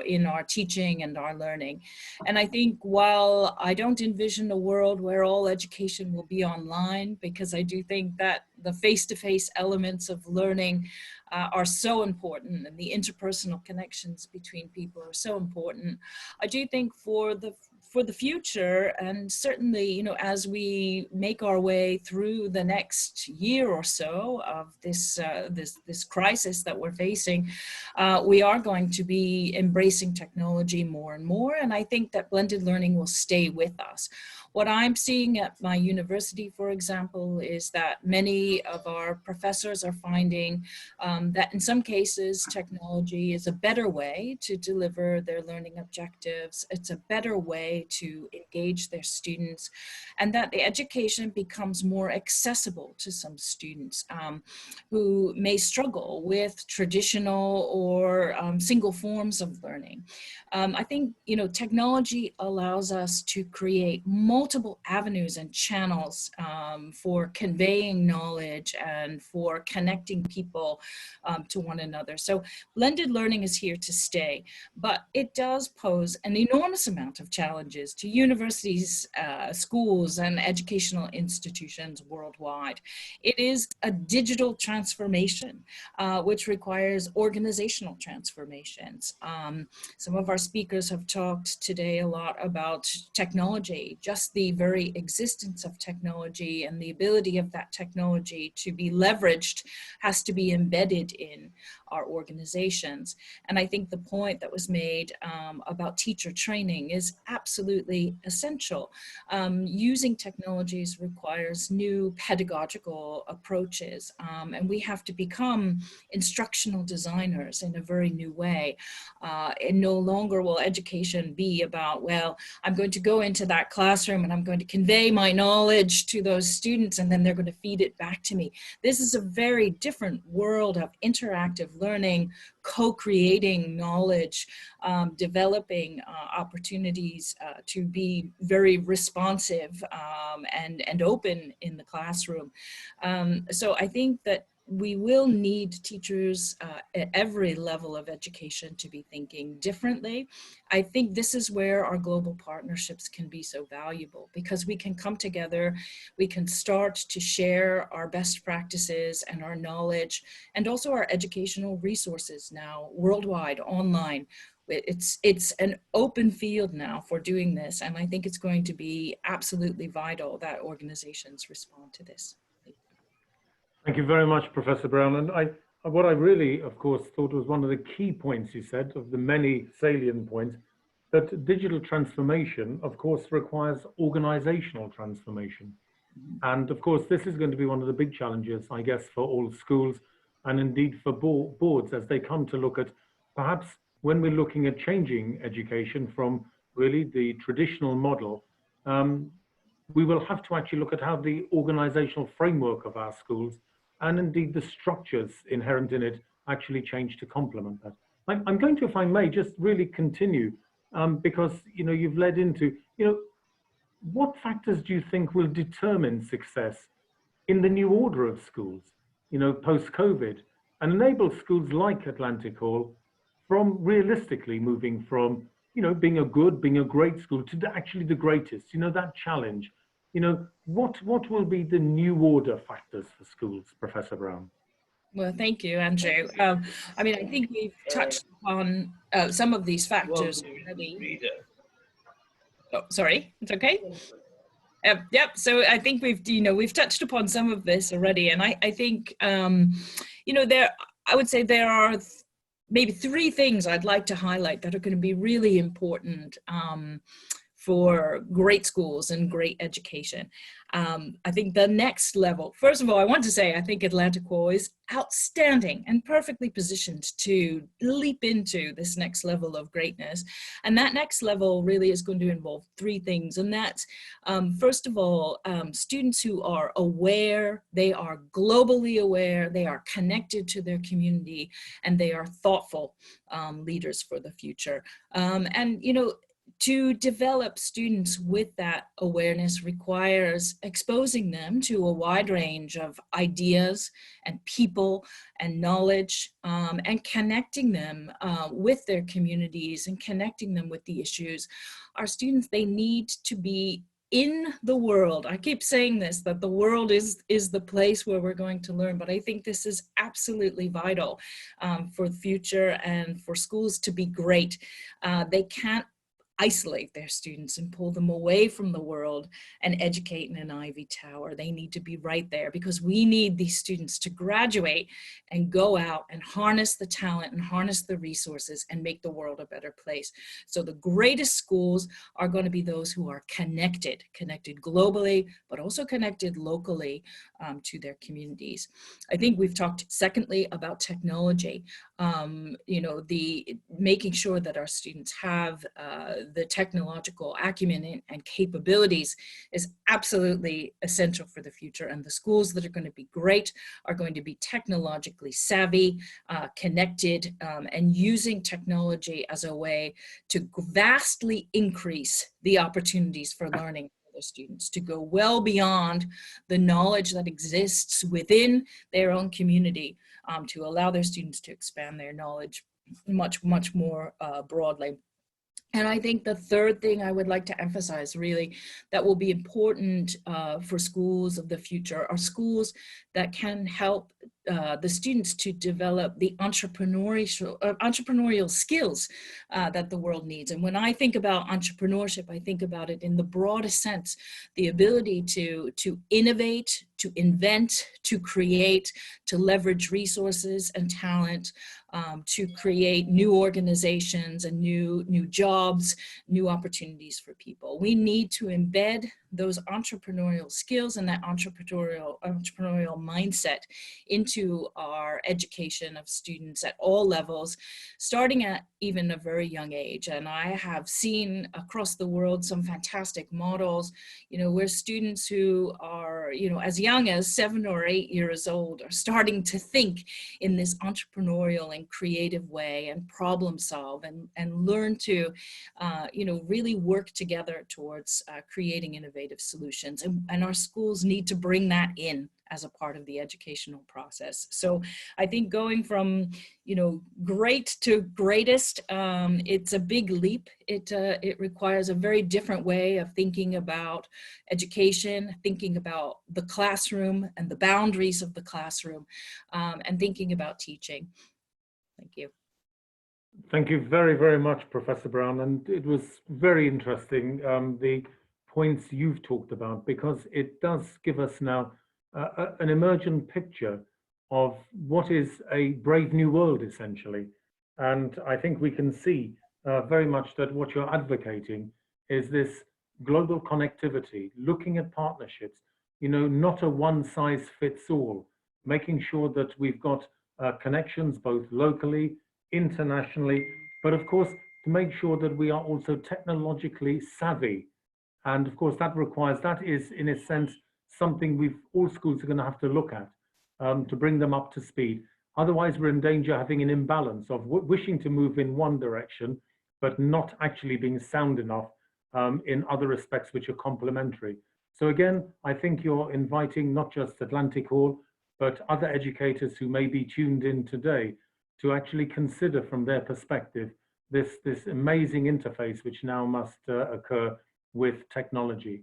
in our teaching and our learning. And I think while I don't envision a world where all education will be online, because I do think that the face-to-face elements of learning are so important, and the interpersonal connections between people are so important. I do think for the future, and certainly, you know, as we make our way through the next year or so of this this crisis that we're facing, we are going to be embracing technology more and more, and I think that blended learning will stay with us. What I'm seeing at my university, for example, is that many of our professors are finding that in some cases, technology is a better way to deliver their learning objectives. It's a better way to engage their students, and that the education becomes more accessible to some students who may struggle with traditional or single forms of learning. I think, you know, technology allows us to create multiple avenues and channels for conveying knowledge and for connecting people to one another. So blended learning is here to stay, but it does pose an enormous amount of challenges to universities, schools, and educational institutions worldwide. It is a digital transformation, which requires organizational transformations. Some of our speakers have talked today a lot about technology, just the very existence of technology and the ability of that technology to be leveraged has to be embedded in our organizations. And I think the point that was made about teacher training is absolutely essential. Using technologies requires new pedagogical approaches, and we have to become instructional designers in a very new way. And no longer will education be about, well, I'm going to go into that classroom and I'm going to convey my knowledge to those students and then they're going to feed it back to me. This is a very different world of interactive learning, co-creating knowledge, developing opportunities to be very responsive and open in the classroom. So I think that we will need teachers at every level of education to be thinking differently. I think this is where our global partnerships can be so valuable, because we can come together, we can start to share our best practices and our knowledge, and also our educational resources now worldwide, online. It's an open field now for doing this, and I think it's going to be absolutely vital that organizations respond to this. Thank you very much, Professor Brown. And what I really, of course, thought was one of the key points you said, of the many salient points, that digital transformation, of course, requires organizational transformation. And of course, this is going to be one of the big challenges, I guess, for all schools and indeed for boards as they come to look at, perhaps when we're looking at changing education from really the traditional model, we will have to actually look at how the organizational framework of our schools and indeed the structures inherent in it actually change to complement that. I'm going to, if I may, just really continue because, you know, you've led into, you know, what factors do you think will determine success in the new order of schools, you know, post-COVID, and enable schools like Atlantic Hall from realistically moving from, you know, being a great school to actually the greatest, you know, that challenge. You know, what will be the new order factors for schools, Professor Brown? Well, thank you, Andrew. I mean, I think we've touched upon some of these factors already. Oh, sorry, it's okay. Yep. So I think we've touched upon some of this already, and I think you know, I would say there are maybe three things I'd like to highlight that are going to be really important for great schools and great education. I think the next level, first of all, I want to say, I think Atlantic Hall is outstanding and perfectly positioned to leap into this next level of greatness. And that next level really is going to involve three things. And that's, first of all, students who are aware, they are globally aware, they are connected to their community, and they are thoughtful leaders for the future. And, you know, to develop students with that awareness requires exposing them to a wide range of ideas and people and knowledge, and connecting them with their communities and connecting them with the issues. Our students, they need to be in the world. I keep saying this, that the world is the place where we're going to learn, but I think this is absolutely vital for the future and for schools to be great. They can't isolate their students and pull them away from the world and educate in an ivy tower. They need to be right there, because we need these students to graduate and go out and harness the talent and harness the resources and make the world a better place. So the greatest schools are going to be those who are connected globally, but also connected locally to their communities. I think we've talked secondly about technology. You know, making sure that our students have the technological acumen and capabilities is absolutely essential for the future. And the schools that are going to be great are going to be technologically savvy, connected, and using technology as a way to vastly increase the opportunities for learning for the students, to go well beyond the knowledge that exists within their own community, to allow their students to expand their knowledge much more broadly. And I think the third thing I would like to emphasize really that will be important for schools of the future are schools that can help the students to develop the entrepreneurial skills that the world needs. And when I think about entrepreneurship, I think about it in the broadest sense, the ability to innovate, to invent, to create, to leverage resources and talent, to create new organizations and new jobs, new opportunities for people. We need to embed those entrepreneurial skills and that entrepreneurial mindset into our education of students at all levels, starting at even a very young age. And I have seen across the world some fantastic models, you know, where students who are, you know, as young as 7 or 8 years old are starting to think in this entrepreneurial and creative way and problem solve and learn to, you know, really work together towards creating innovative solutions. And our schools need to bring that in as a part of the educational process. So I think going from, you know, great to greatest, it's a big leap. It requires a very different way of thinking about education, thinking about the classroom and the boundaries of the classroom, and thinking about teaching. Thank you. Thank you very, very much, Professor Brown. And it was very interesting, the points you've talked about, because it does give us now an emergent picture of what is a brave new world, essentially. And I think we can see very much that what you're advocating is this global connectivity, looking at partnerships, you know, not a one size fits all, making sure that we've got connections both locally, internationally, but of course, to make sure that we are also technologically savvy. And of course, that is in a sense, something all schools are going to have to look at to bring them up to speed. Otherwise, we're in danger of having an imbalance of wishing to move in one direction, but not actually being sound enough in other respects which are complementary. So again, I think you're inviting not just Atlantic Hall, but other educators who may be tuned in today to actually consider from their perspective this amazing interface which now must occur with technology.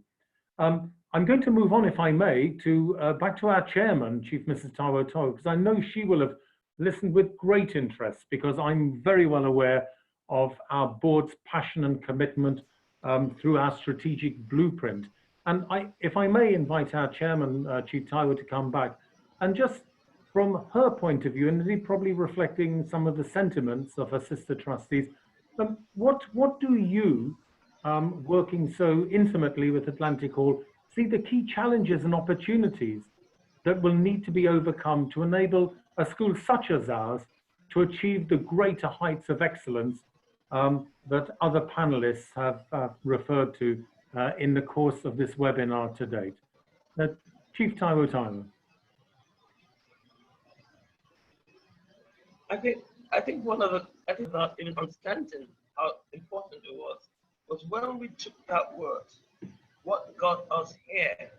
I'm going to move on, if I may, to back to our chairman, Chief Mrs. Taiwo Toh, because I know she will have listened with great interest, because I'm very well aware of our board's passion and commitment through our strategic blueprint. And if I may invite our chairman, Chief Taiwo, to come back, and just from her point of view, and indeed probably reflecting some of the sentiments of her sister trustees, what do you working so intimately with Atlantic Hall, see the key challenges and opportunities that will need to be overcome to enable a school such as ours to achieve the greater heights of excellence that other panelists have referred to in the course of this webinar to date. Chief Taiwo Tyler. I think one of the, I think not even understanding how important it was when we took that word, what got us here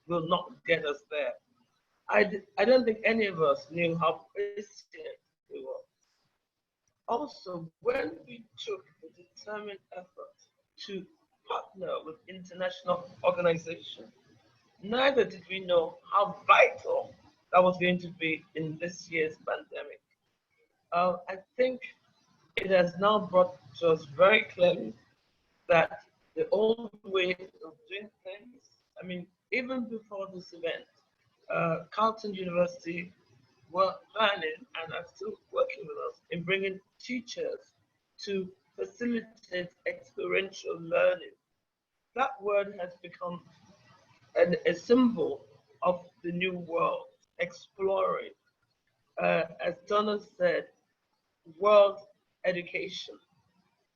will not get us there. I don't think any of us knew how prescient it was. Also, when we took the determined effort to partner with international organizations, neither did we know how vital that was going to be in this year's pandemic. I think it has now brought to us very clearly that the old way of doing things, I mean, even before this event, Carleton University were planning and are still working with us in bringing teachers to facilitate experiential learning. That word has become a symbol of the new world, exploring. As Donna said, world education.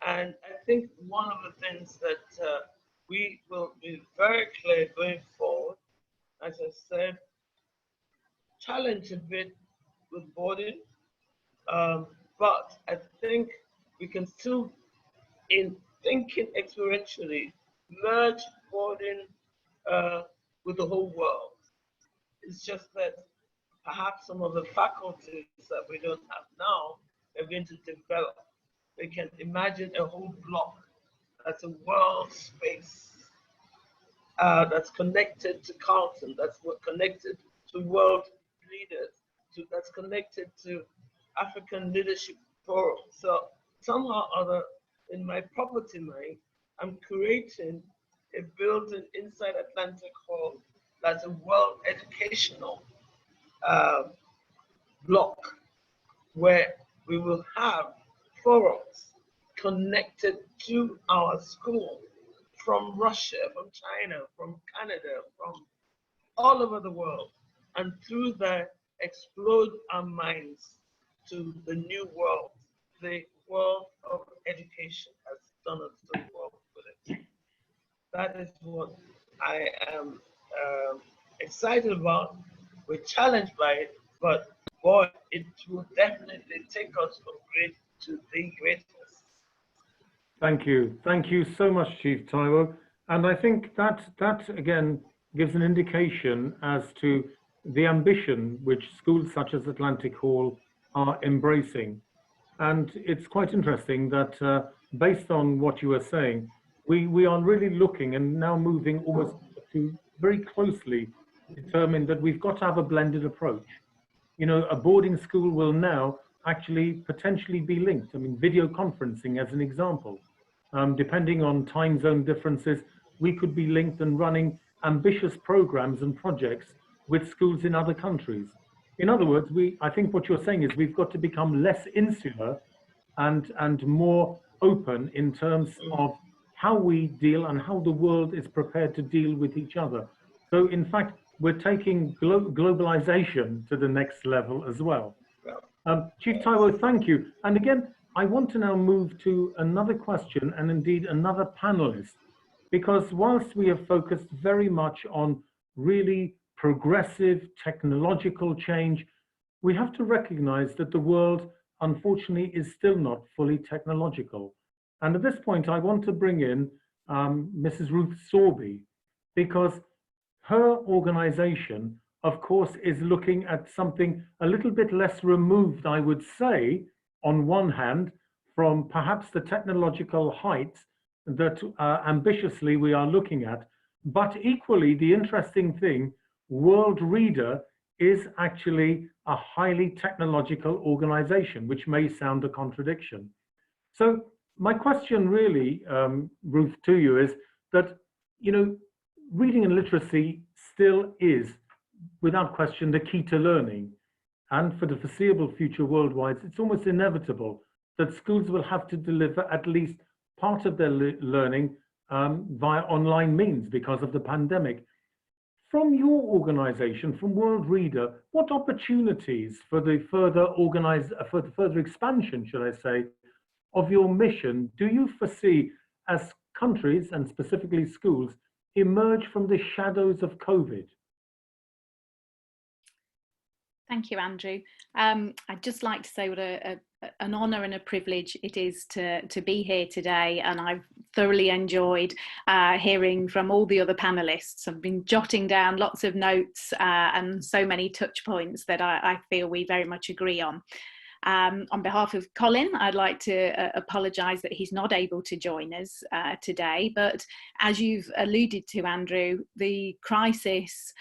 And I think one of the things that we will be very clear going forward, as I said, challenge a bit with boarding, but I think we can still, in thinking experientially, merge boarding with the whole world. It's just that perhaps some of the faculties that we don't have now are going to develop. They can imagine a whole block that's a world space that's connected to Carleton, that's connected to world leaders, that's connected to African Leadership Forum. So somehow or other, in my property mind, I'm creating a building inside Atlantic Hall that's a world educational block where we will have forums connected to our school from Russia, from China, from Canada, from all over the world. And through that, explode our minds to the new world, the world of education, as Donald so well put it. That is what I am excited about. We're challenged by it, but boy, it will definitely take us from great to the greatness. Thank you. Thank you so much, Chief Taiwo. And I think that again gives an indication as to the ambition which schools such as Atlantic Hall are embracing. And it's quite interesting that based on what you were saying, we are really looking and now moving almost to very closely determine that we've got to have a blended approach. You know, a boarding school will now actually potentially be linked. I mean, video conferencing as an example. Depending on time zone differences, we could be linked and running ambitious programs and projects with schools in other countries. In other words, I think what you're saying is we've got to become less insular and more open in terms of how we deal and how the world is prepared to deal with each other. So in fact, we're taking globalization to the next level as well. Chief Taiwo, thank you. And again, I want to now move to another question and indeed another panelist, because whilst we have focused very much on really progressive technological change, we have to recognize that the world, unfortunately, is still not fully technological. And at this point, I want to bring in Mrs. Ruth Sorby, because her organization, of course, is looking at something a little bit less removed, I would say, on one hand, from perhaps the technological heights that ambitiously we are looking at. But equally, the interesting thing, World Reader is actually a highly technological organization, which may sound a contradiction. So my question really, Ruth, to you is that, you know, reading and literacy still is, without question, the key to learning. And for the foreseeable future worldwide, it's almost inevitable that schools will have to deliver at least part of their learning via online means because of the pandemic. From your organization, from World Reader, what opportunities for the further expansion, should I say, of your mission do you foresee as countries, and specifically schools, emerge from the shadows of COVID? Thank you, Andrew. I'd just like to say what an honour and a privilege it is to be here today, and I've thoroughly enjoyed hearing from all the other panellists. I've been jotting down lots of notes and so many touch points that I feel we very much agree on. On behalf of Colin, I'd like to apologise that he's not able to join us today, but as you've alluded to, Andrew, the crisis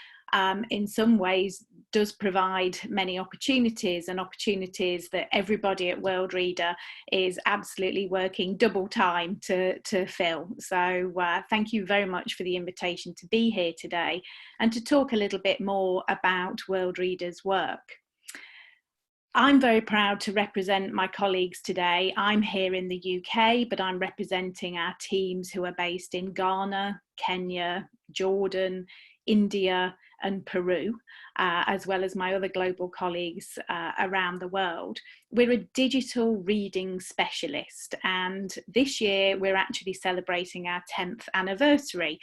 in some ways does provide many opportunities, and opportunities that everybody at World Reader is absolutely working double time to fill. So thank you very much for the invitation to be here today and to talk a little bit more about World Reader's work. I'm very proud to represent my colleagues today. I'm here in the UK, but I'm representing our teams who are based in Ghana, Kenya, Jordan, India, and Peru, as well as my other global colleagues around the world. We're a digital reading specialist, and this year we're actually celebrating our 10th anniversary.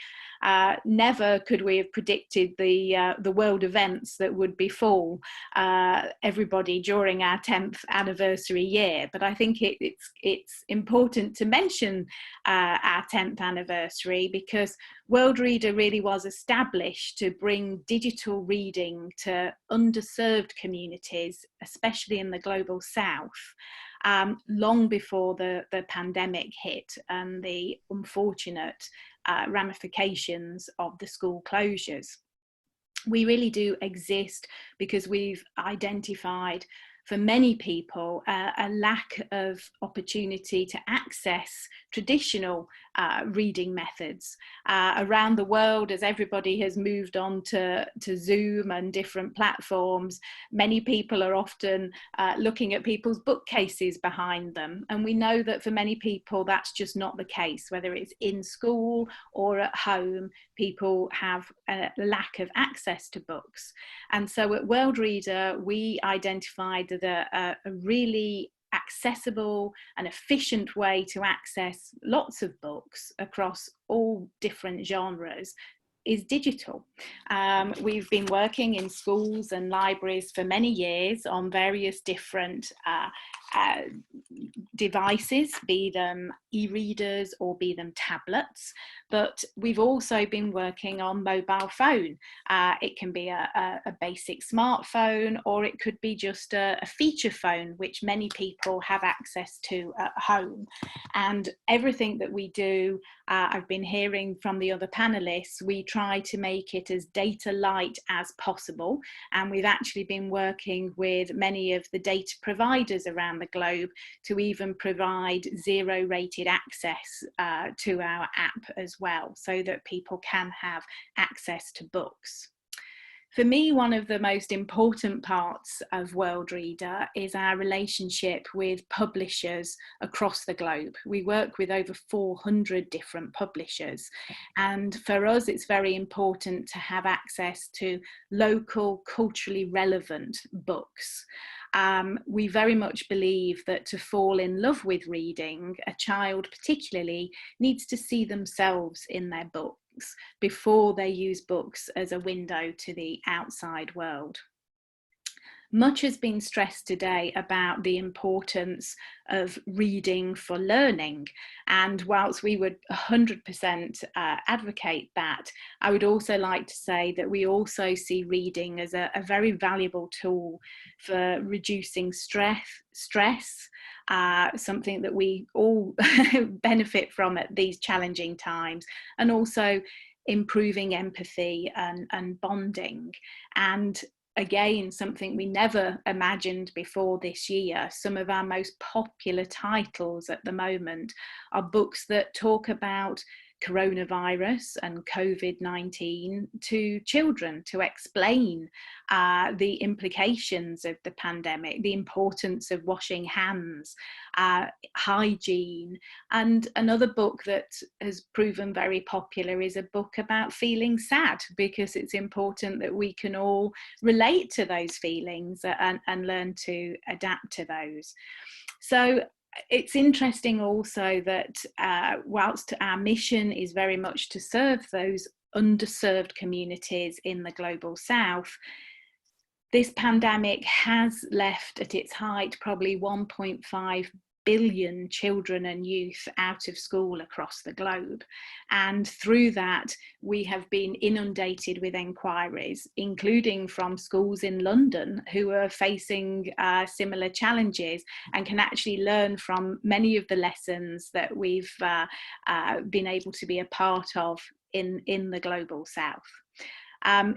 Never could we have predicted the world events that would befall everybody during our 10th anniversary year, but I think it's important to mention our 10th anniversary because World Reader really was established to bring digital reading to underserved communities, especially in the global south, long before the pandemic hit and the unfortunate ramifications of the school closures. We really do exist because we've identified for many people a lack of opportunity to access traditional reading methods. Around the world, as everybody has moved on to Zoom and different platforms, many people are often looking at people's bookcases behind them. And we know that for many people, that's just not the case. Whether it's in school or at home, people have a lack of access to books. And so at World Reader, we identified that a really accessible and efficient way to access lots of books across all different genres is digital. We've been working in schools and libraries for many years on various different devices, be them e-readers or be them tablets, but we've also been working on mobile phone. It can be a basic smartphone, or it could be just a feature phone, which many people have access to at home. And everything that we do, I've been hearing from the other panelists, we try to make it as data light as possible. And we've actually been working with many of the data providers around the globe to even provide zero rated access to our app as well, so that people can have access to books. For me, one of the most important parts of World Reader is our relationship with publishers across the globe. We work with over 400 different publishers, and for us it's very important to have access to local, culturally relevant books. We very much believe that to fall in love with reading, a child particularly needs to see themselves in their books before they use books as a window to the outside world. Much has been stressed today about the importance of reading for learning, and whilst we would 100% advocate that, I would also like to say that we also see reading as a very valuable tool for reducing stress, something that we all benefit from at these challenging times, and also improving empathy and bonding. And again, something we never imagined before this year, some of our most popular titles at the moment are books that talk about coronavirus and COVID-19 to children to explain the implications of the pandemic, the importance of washing hands, hygiene. And another book that has proven very popular is a book about feeling sad, because it's important that we can all relate to those feelings and learn to adapt to those. So it's interesting also that whilst our mission is very much to serve those underserved communities in the global south, this pandemic has left at its height probably 1.5 billion children and youth out of school across the globe. And through that, we have been inundated with enquiries, including from schools in London who are facing similar challenges and can actually learn from many of the lessons that we've been able to be a part of in the global south.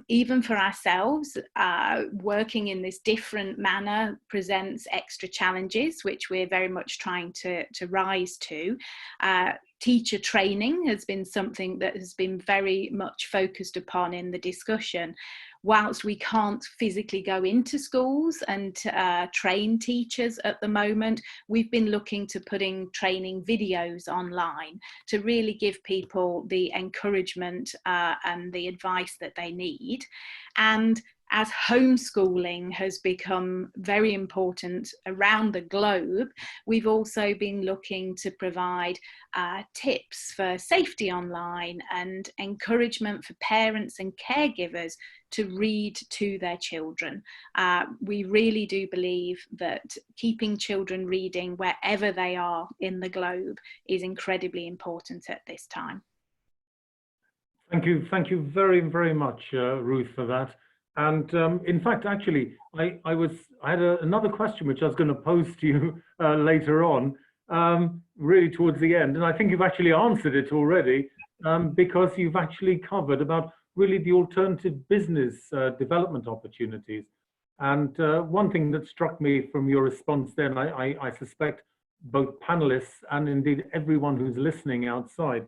Even for ourselves, working in this different manner presents extra challenges, which we're very much trying to rise to. Teacher training has been something that has been very much focused upon in the discussion. Whilst we can't physically go into schools and train teachers at the moment, we've been looking to putting training videos online to really give people the encouragement and the advice that they need. And as homeschooling has become very important around the globe, we've also been looking to provide tips for safety online and encouragement for parents and caregivers to read to their children. We really do believe that keeping children reading wherever they are in the globe is incredibly important at this time. Thank you very, very much, Ruth, for that. And in fact, actually, I had another question which I was going to pose to you later on, really towards the end. And I think you've actually answered it already, because you've actually covered about really the alternative business development opportunities. And one thing that struck me from your response then, I suspect both panelists and indeed everyone who's listening outside,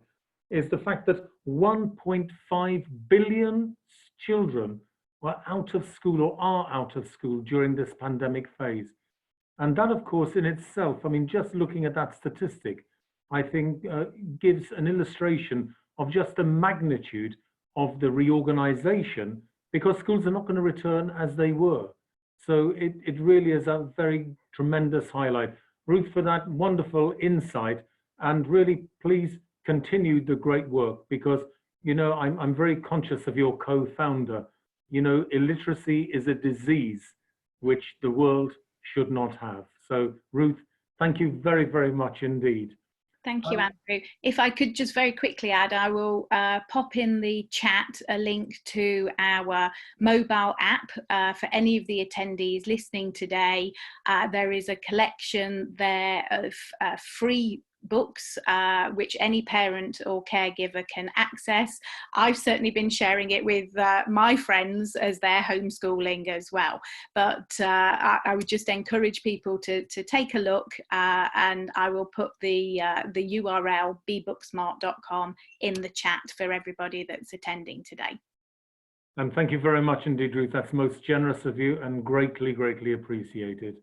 is the fact that 1.5 billion children were out of school or are out of school during this pandemic phase. And that, of course, in itself, I mean, just looking at that statistic, I think gives an illustration of just the magnitude of the reorganization, because schools are not going to return as they were. So it really is a very tremendous highlight. Ruth, for that wonderful insight, and really please continue the great work, because, you know, I'm very conscious of your co-founder. You know, illiteracy is a disease which the world should not have. So, Ruth, thank you very, very much indeed. Thank you, Andrew. If I could just very quickly add, I will pop in the chat a link to our mobile app for any of the attendees listening today. There is a collection there of free books which any parent or caregiver can access. I've certainly been sharing it with my friends as they're homeschooling as well, but I would just encourage people to take a look, and I will put the URL bebooksmart.com in the chat for everybody that's attending today. And thank you very much indeed, Ruth. That's most generous of you and greatly, greatly appreciated.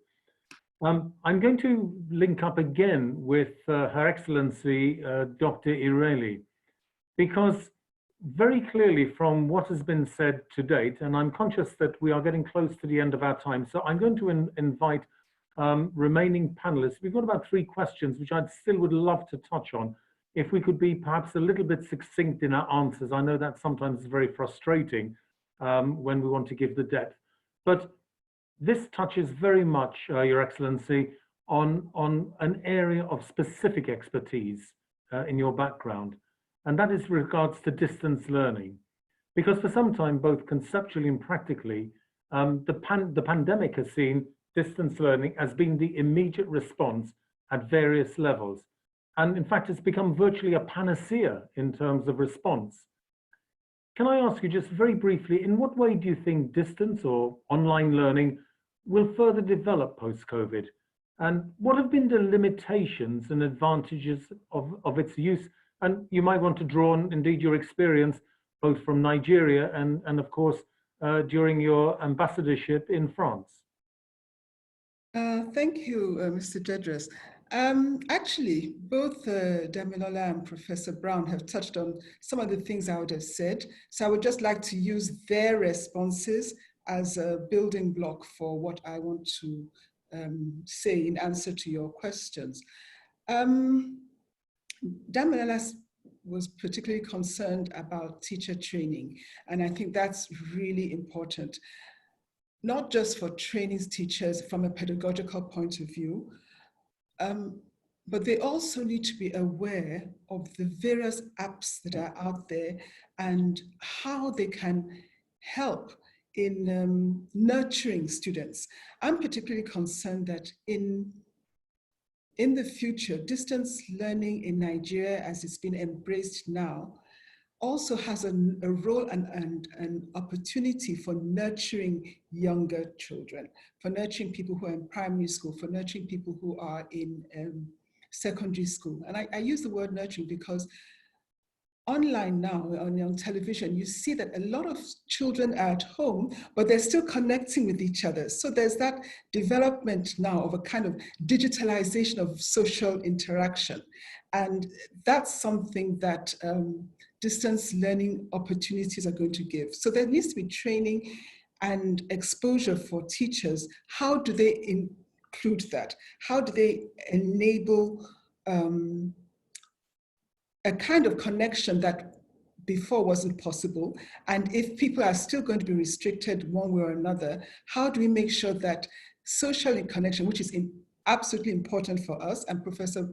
I'm going to link up again with Her Excellency, Dr. Ireli, because very clearly from what has been said to date, and I'm conscious that we are getting close to the end of our time, so I'm going to invite remaining panelists. We've got about 3 questions, which I still would love to touch on. If we could be perhaps a little bit succinct in our answers. I know that sometimes is very frustrating when we want to give the depth. But this touches very much, Your Excellency, on an area of specific expertise in your background, and that is regards to distance learning. Because for some time, both conceptually and practically, the pandemic has seen distance learning as being the immediate response at various levels. And in fact, it's become virtually a panacea in terms of response. Can I ask you just very briefly, in what way do you think distance or online learning will further develop post-COVID? And what have been the limitations and advantages of its use, And you might want to draw on indeed your experience both from Nigeria and of course during your ambassadorship in France. Thank you, Mr. Jedras. Actually, both Damilola and Professor Brown have touched on some of the things I would have said. So I would just like to use their responses as a building block for what I want to say in answer to your questions. Damilola was particularly concerned about teacher training, and I think that's really important. Not just for training teachers from a pedagogical point of view, but they also need to be aware of the various apps that are out there and how they can help in nurturing students. I'm particularly concerned that in the future, distance learning in Nigeria, as it's been embraced now, also has a role and an opportunity for nurturing younger children, for nurturing people who are in primary school, for nurturing people who are in secondary school. And I use the word nurturing because online now, on television, you see that a lot of children are at home, but they're still connecting with each other. So there's that development now of a kind of digitalization of social interaction. And that's something that distance learning opportunities are going to give. So there needs to be training and exposure for teachers. How do they include that? How do they enable a kind of connection that before wasn't possible? And if people are still going to be restricted one way or another, how do we make sure that social connection, which is absolutely important for us, and Professor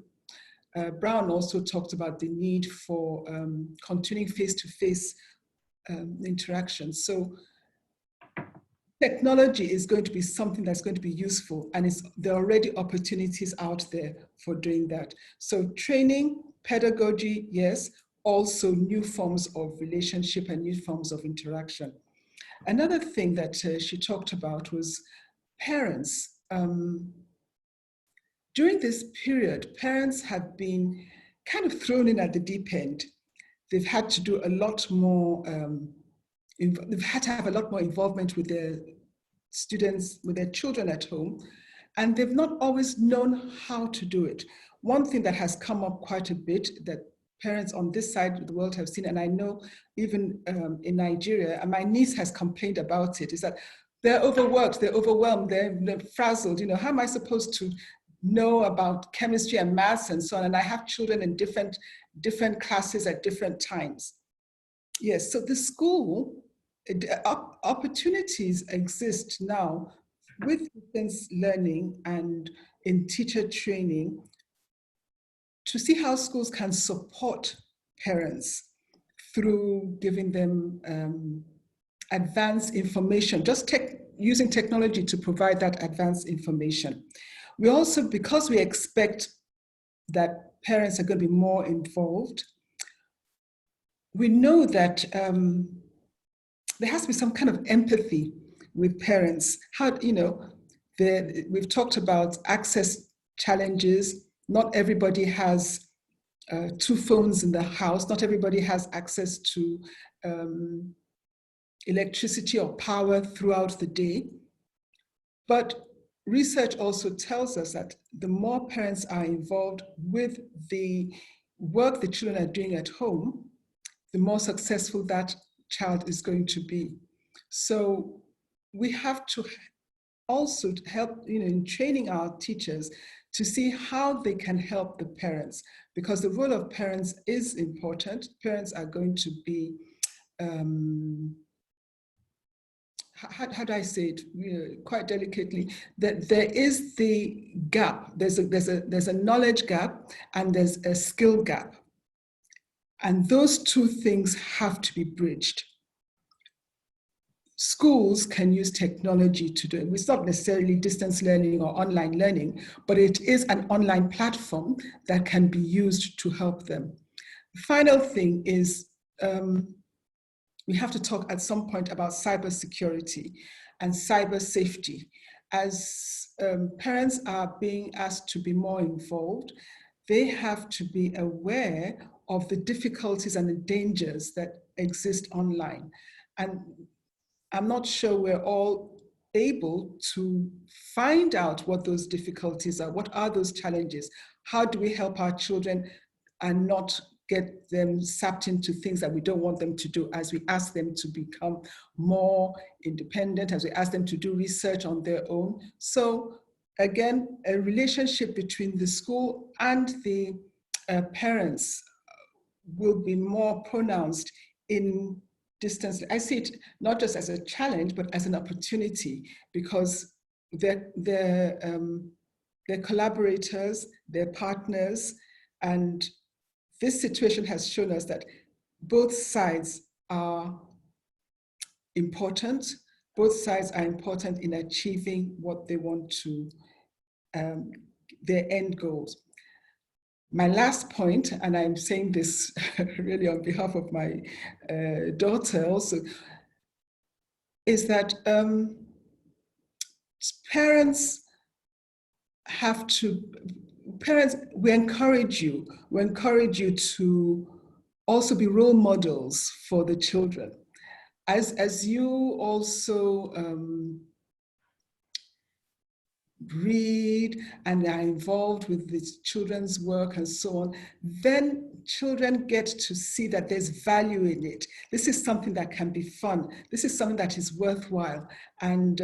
Brown also talked about the need for continuing face-to-face interaction. So technology is going to be something that's going to be useful, and there are already opportunities out there for doing that. So training, pedagogy, yes, also new forms of relationship and new forms of interaction. Another thing that she talked about was parents. During this period, parents have been kind of thrown in at the deep end. They've had to do a lot more, they've had to have a lot more involvement with their students, with their children at home, and they've not always known how to do it. One thing that has come up quite a bit that parents on this side of the world have seen, and I know even in Nigeria, and my niece has complained about it, is that they're overworked, they're overwhelmed, they're frazzled. You know, how am I supposed to know about chemistry and maths and so on? And I have children in different classes at different times. Yes, so the school, opportunities exist now with distance learning and in teacher training to see how schools can support parents through giving them advanced information, just using technology to provide that advanced information. We also, because we expect that parents are going to be more involved, we know that there has to be some kind of empathy with parents. How, you know, we've talked about access challenges. Not everybody has 2 phones in the house. Not everybody has access to electricity or power throughout the day. But research also tells us that the more parents are involved with the work the children are doing at home, the more successful that child is going to be. So we have to also help, you know, in training our teachers to see how they can help the parents, because the role of parents is important. Parents are going to be, how do I say it, you know, quite delicately, that there is the gap. There's a knowledge gap and there's a skill gap. And those 2 things have to be bridged. Schools can use technology to do it. It's not necessarily distance learning or online learning, but it is an online platform that can be used to help them. The final thing is we have to talk at some point about cybersecurity and cyber safety. As parents are being asked to be more involved, they have to be aware of the difficulties and the dangers that exist online. And I'm not sure we're all able to find out what those difficulties are. What are those challenges? How do we help our children and not get them sapped into things that we don't want them to do, as we ask them to become more independent, as we ask them to do research on their own? So again, a relationship between the school and the parents will be more pronounced in distance. I see it not just as a challenge, but as an opportunity, because they're collaborators, they're partners, and this situation has shown us that both sides are important. Both sides are important in achieving what they want to, their end goals. My last point, and I'm saying this really on behalf of my daughter also, is that parents, we encourage you to also be role models for the children. As you also read and are involved with the children's work and so on, then children get to see that there's value in it. This is something that can be fun. This is something that is worthwhile. And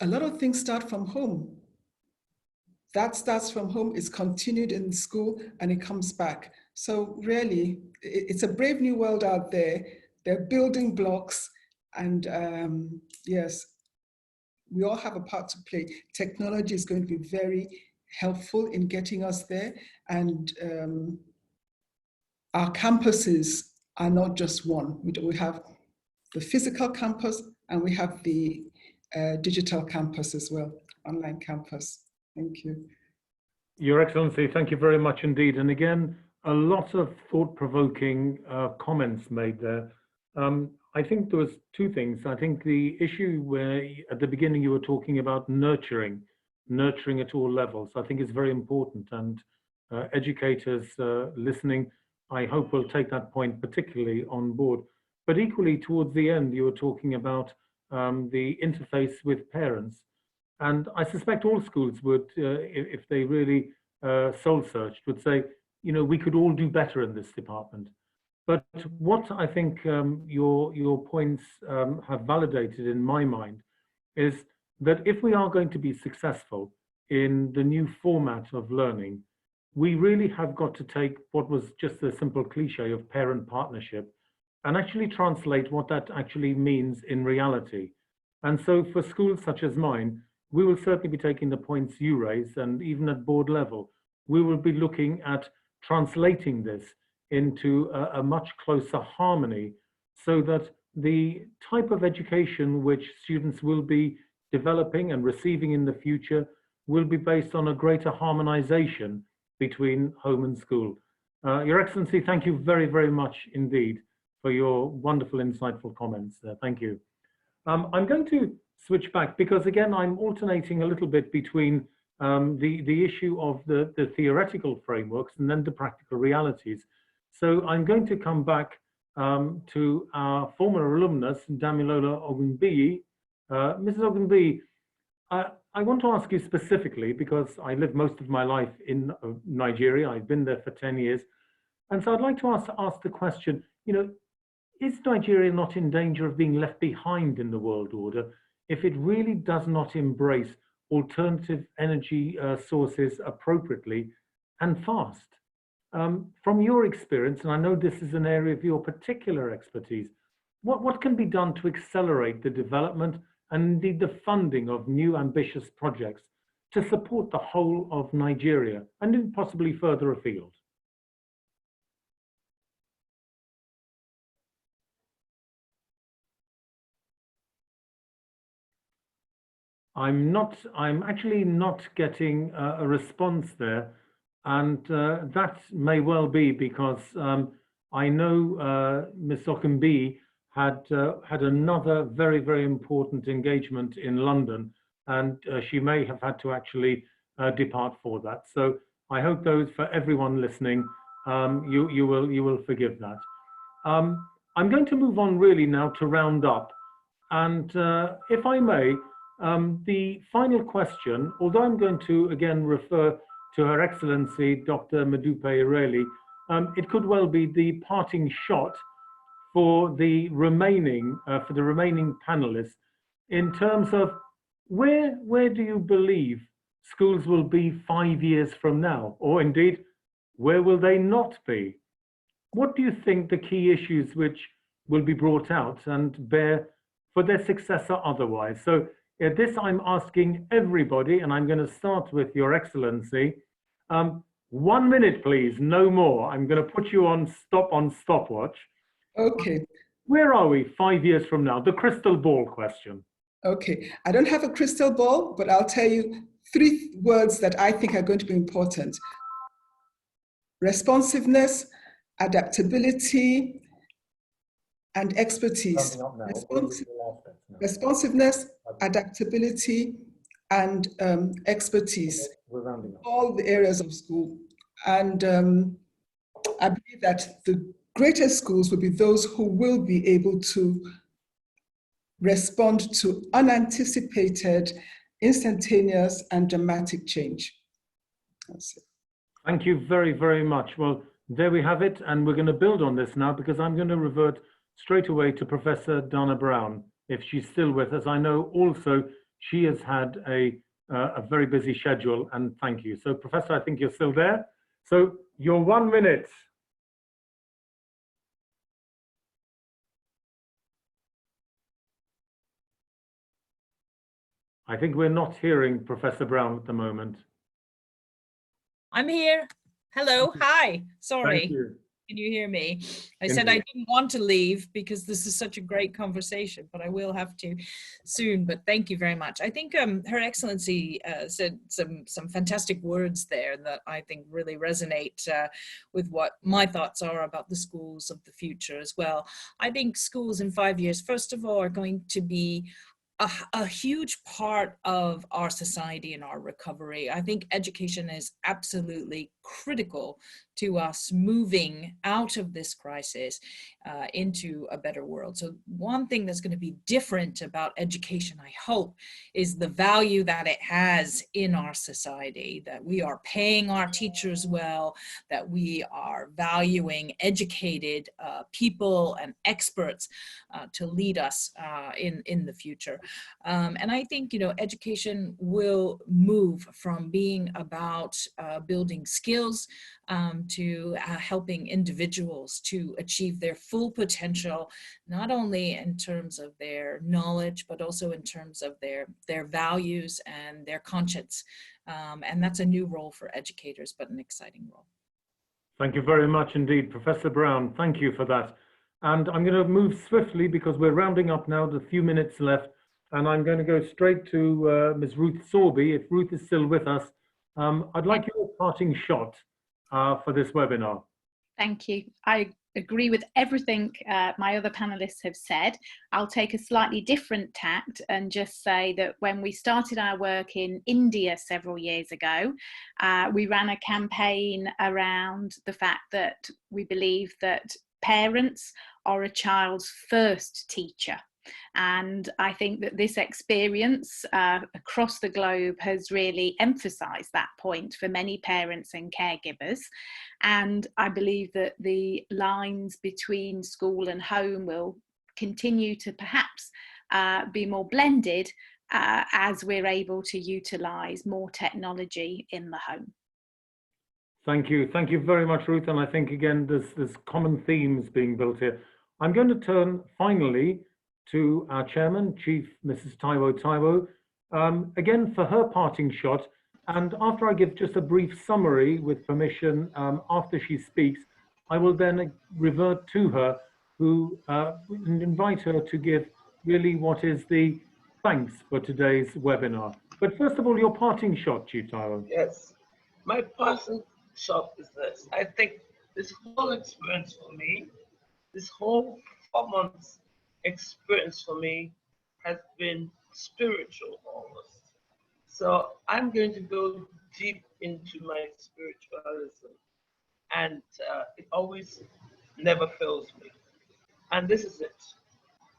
a lot of things start from home. That starts from home, is continued in school, and it comes back. So really, it's a brave new world out there. They're building blocks, and yes, we all have a part to play. Technology is going to be very helpful in getting us there, and our campuses are not just one. We have the physical campus, and we have the digital campus as well, online campus. Thank you. Your Excellency, thank you very much indeed. And again, a lot of thought-provoking comments made there. I think there was two things. I think the issue where at the beginning you were talking about nurturing at all levels, I think is very important. And educators listening, I hope will take that point particularly on board. But equally towards the end, you were talking about the interface with parents. And I suspect all schools would, if they really soul searched, would say, you know, we could all do better in this department. But what I think your points have validated in my mind is that if we are going to be successful in the new format of learning, we really have got to take what was just a simple cliche of parent partnership and actually translate what that actually means in reality. And so for schools such as mine, we will certainly be taking the points you raised, and even at board level, we will be looking at translating this into a much closer harmony, so that the type of education which students will be developing and receiving in the future will be based on a greater harmonization between home and school. Your Excellency, thank you very, very much indeed for your wonderful, insightful comments. Thank you. I'm going to switch back because again, I'm alternating a little bit between the issue of the theoretical frameworks and then the practical realities. So I'm going to come back to our former alumnus, Damilola Ogunbiyi. Mrs. Ogunbiyi, I want to ask you specifically, because I lived most of my life in Nigeria. I've been there for 10 years. And so I'd like to ask the question, you know, is Nigeria not in danger of being left behind in the world order if it really does not embrace alternative energy sources appropriately and fast? From your experience, and I know this is an area of your particular expertise, what can be done to accelerate the development and indeed the funding of new ambitious projects to support the whole of Nigeria and possibly further afield? I'm actually not getting a response there. And that may well be because I know Ms. Okunbi had another very, very important engagement in London, and she may have had to actually depart for that. So I hope those, for everyone listening, you will forgive that. I'm going to move on really now to round up. And if I may, the final question, although I'm going to again refer to Her Excellency Dr. Modupe Ireli, it could well be the parting shot for the remaining panelists in terms of where do you believe schools will be 5 years from now, or indeed where will they not be? What do you think the key issues which will be brought out and bear for their successor otherwise? So at this, I'm asking everybody, and I'm going to start with Your Excellency. 1 minute, please, no more. I'm going to put you on stopwatch. Okay. Where are we 5 years from now? The crystal ball question. Okay. I don't have a crystal ball, but I'll tell you 3 words that I think are going to be important: responsiveness, adaptability, and expertise. Responsiveness, adaptability, and expertise. All the areas of school. And I believe that the greatest schools will be those who will be able to respond to unanticipated, instantaneous, and dramatic change. That's it. Thank you very, very much. Well, there we have it. And we're going to build on this now, because I'm going to revert straight away to Professor Donna Brown, if she's still with us. I know also she has had a very busy schedule, and thank you. So Professor, I think you're still there. So your 1 minute. I think we're not hearing Professor Brown at the moment. I'm here. Hello. Hi. Sorry. Thank you. Can you hear me? I said I didn't want to leave because this is such a great conversation, but I will have to soon. But thank you very much. I think Her Excellency said some fantastic words there that I think really resonate with what my thoughts are about the schools of the future as well. I think schools in 5 years, first of all, are going to be a huge part of our society and our recovery. I think education is absolutely critical to us moving out of this crisis into a better world. So one thing that's going to be different about education, I hope, is the value that it has in our society, that we are paying our teachers well, that we are valuing educated people and experts to lead us in the future. And I think, education will move from being about building skills to helping individuals to achieve their full potential, not only in terms of their knowledge, but also in terms of their values and their conscience. And that's a new role for educators, but an exciting role. Thank you very much indeed, Professor Brown. Thank you for that. And I'm going to move swiftly because we're rounding up now, the few minutes left. And I'm going to go straight to Ms. Ruth Sorby. If Ruth is still with us, I'd like your parting shot for this webinar. Thank you. I agree with everything my other panelists have said. I'll take a slightly different tact and just say that when we started our work in India several years ago, we ran a campaign around the fact that we believe that parents are a child's first teacher. And I think that this experience across the globe has really emphasised that point for many parents and caregivers. And I believe that the lines between school and home will continue to perhaps be more blended as we're able to utilise more technology in the home. Thank you. Thank you very much, Ruth. And I think, again, there's common themes being built here. I'm going to turn finally to our chairman, Chief Mrs. Taiwo, again for her parting shot. And after I give just a brief summary with permission, after she speaks, I will then revert to her and invite her to give really what is the thanks for today's webinar. But first of all, your parting shot, Chief Taiwo. Yes, my parting shot is this. I think this whole experience for me, this whole 4 months experience for me has been spiritual almost. So I'm going to go deep into my spiritualism and it always never fails me. And this is it.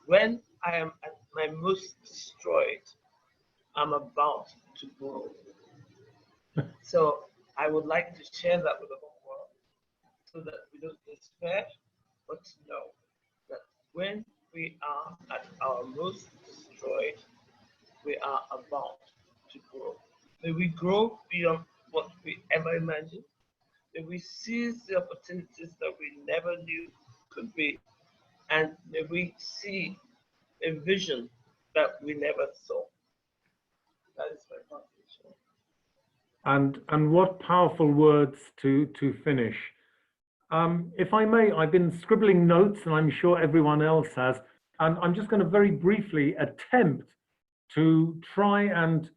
When I am at my most destroyed, I'm about to grow. So I would like to share that with the whole world so that we don't despair, but know that when we are at our most destroyed, we are about to grow. May we grow beyond what we ever imagined. May we seize the opportunities that we never knew could be. And may we see a vision that we never saw. That is my contribution. And what powerful words to finish. If I may, I've been scribbling notes, and I'm sure everyone else has, and I'm just going to very briefly attempt to try and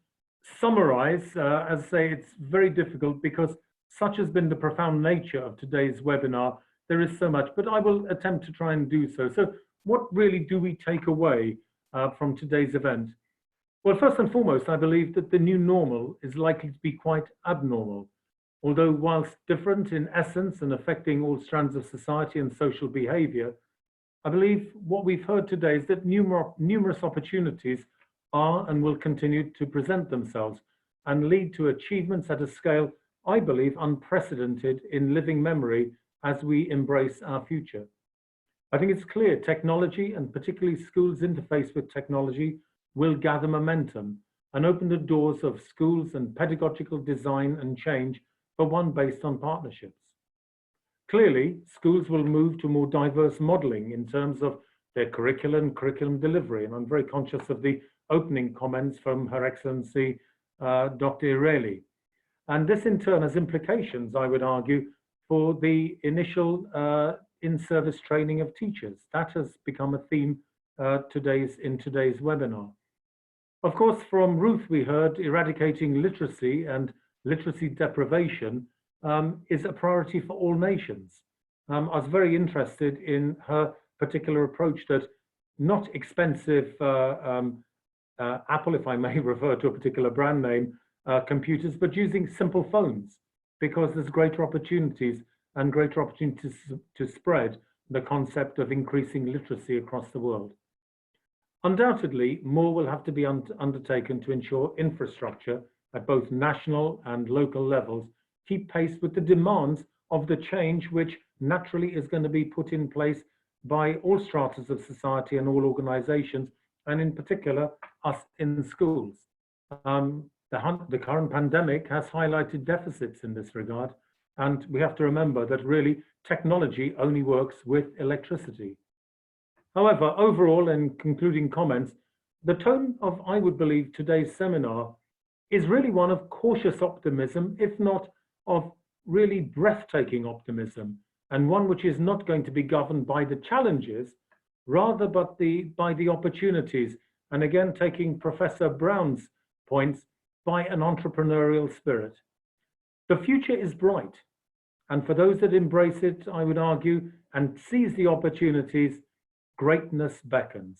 summarize. As I say, it's very difficult because such has been the profound nature of today's webinar. There is so much, but I will attempt to try and do so. So what really do we take away from today's event? Well, first and foremost, I believe that the new normal is likely to be quite abnormal. Although whilst different in essence and affecting all strands of society and social behavior, I believe what we've heard today is that numerous opportunities are and will continue to present themselves and lead to achievements at a scale, I believe, unprecedented in living memory as we embrace our future. I think it's clear technology, and particularly schools' interface with technology, will gather momentum and open the doors of schools and pedagogical design and change for one based on partnerships. Clearly, schools will move to more diverse modeling in terms of their curriculum delivery, and I'm very conscious of the opening comments from Her Excellency Dr. Ireli. And this in turn has implications, I would argue, for the initial in-service training of teachers. That has become a theme in today's webinar. Of course, from Ruth, we heard eradicating literacy and literacy deprivation is a priority for all nations. I was very interested in her particular approach that not expensive Apple, if I may refer to a particular brand name, computers, but using simple phones, because there's greater opportunities to spread the concept of increasing literacy across the world. Undoubtedly, more will have to be undertaken to ensure infrastructure at both national and local levels keep pace with the demands of the change which naturally is going to be put in place by all stratas of society and all organizations, and in particular, us in schools. The current pandemic has highlighted deficits in this regard, and we have to remember that really technology only works with electricity. However, overall, in concluding comments, the tone of, I would believe, today's seminar is really one of cautious optimism, if not of really breathtaking optimism, and one which is not going to be governed by the challenges, rather but by the opportunities. And again, taking Professor Brown's points, by an entrepreneurial spirit. The future is bright, and for those that embrace it, I would argue, and seize the opportunities, greatness beckons.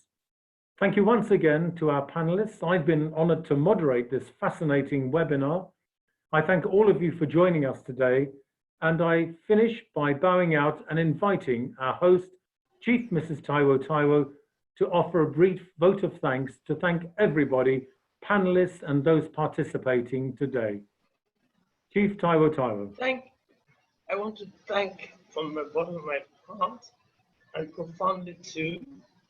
Thank you once again to our panelists. I've been honored to moderate this fascinating webinar. I thank all of you for joining us today, and I finish by bowing out and inviting our host, Chief Mrs. Taiwo, to offer a brief vote of thanks to thank everybody, panelists and those participating today. Chief Taiwo. I want to thank from the bottom of my heart, and profoundly too,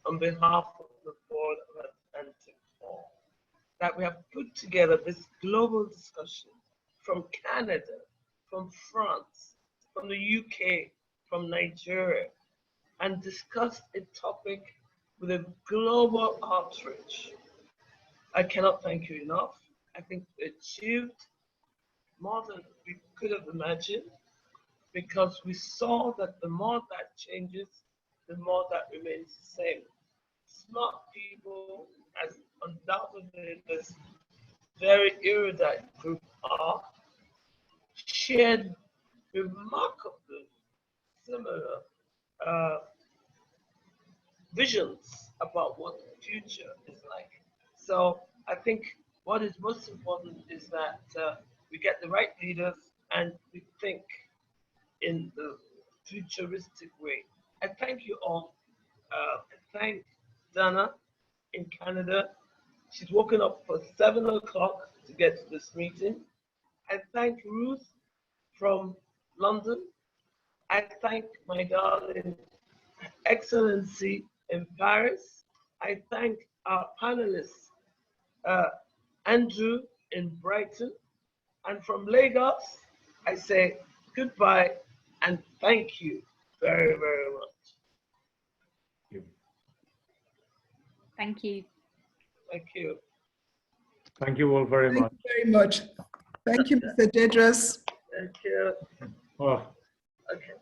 on behalf of the board of Atlantic Hall, that we have put together this global discussion from Canada, from France, from the UK, from Nigeria, and discussed a topic with a global outreach. I cannot thank you enough. I think we achieved more than we could have imagined, because we saw that the more that changes, the more that remains the same. Smart people, as undoubtedly this very erudite group are, shared remarkably similar visions about what the future is like. So I think what is most important is that we get the right leaders and we think in the futuristic way. I thank you all. I thank Dana in Canada. She's woken up for 7 o'clock to get to this meeting. I thank Ruth from London. I thank my darling Excellency in Paris. I thank our panelists, Andrew in Brighton. And from Lagos, I say goodbye and thank you very, very much. Thank you. Thank you. Thank you all very much. Thank you very much. Thank you, Mr. Jedras. Thank you. Oh, Okay.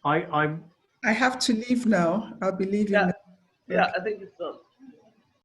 I I have to leave now. I'll be leaving. Yeah, now. yeah, Okay. I think it's done.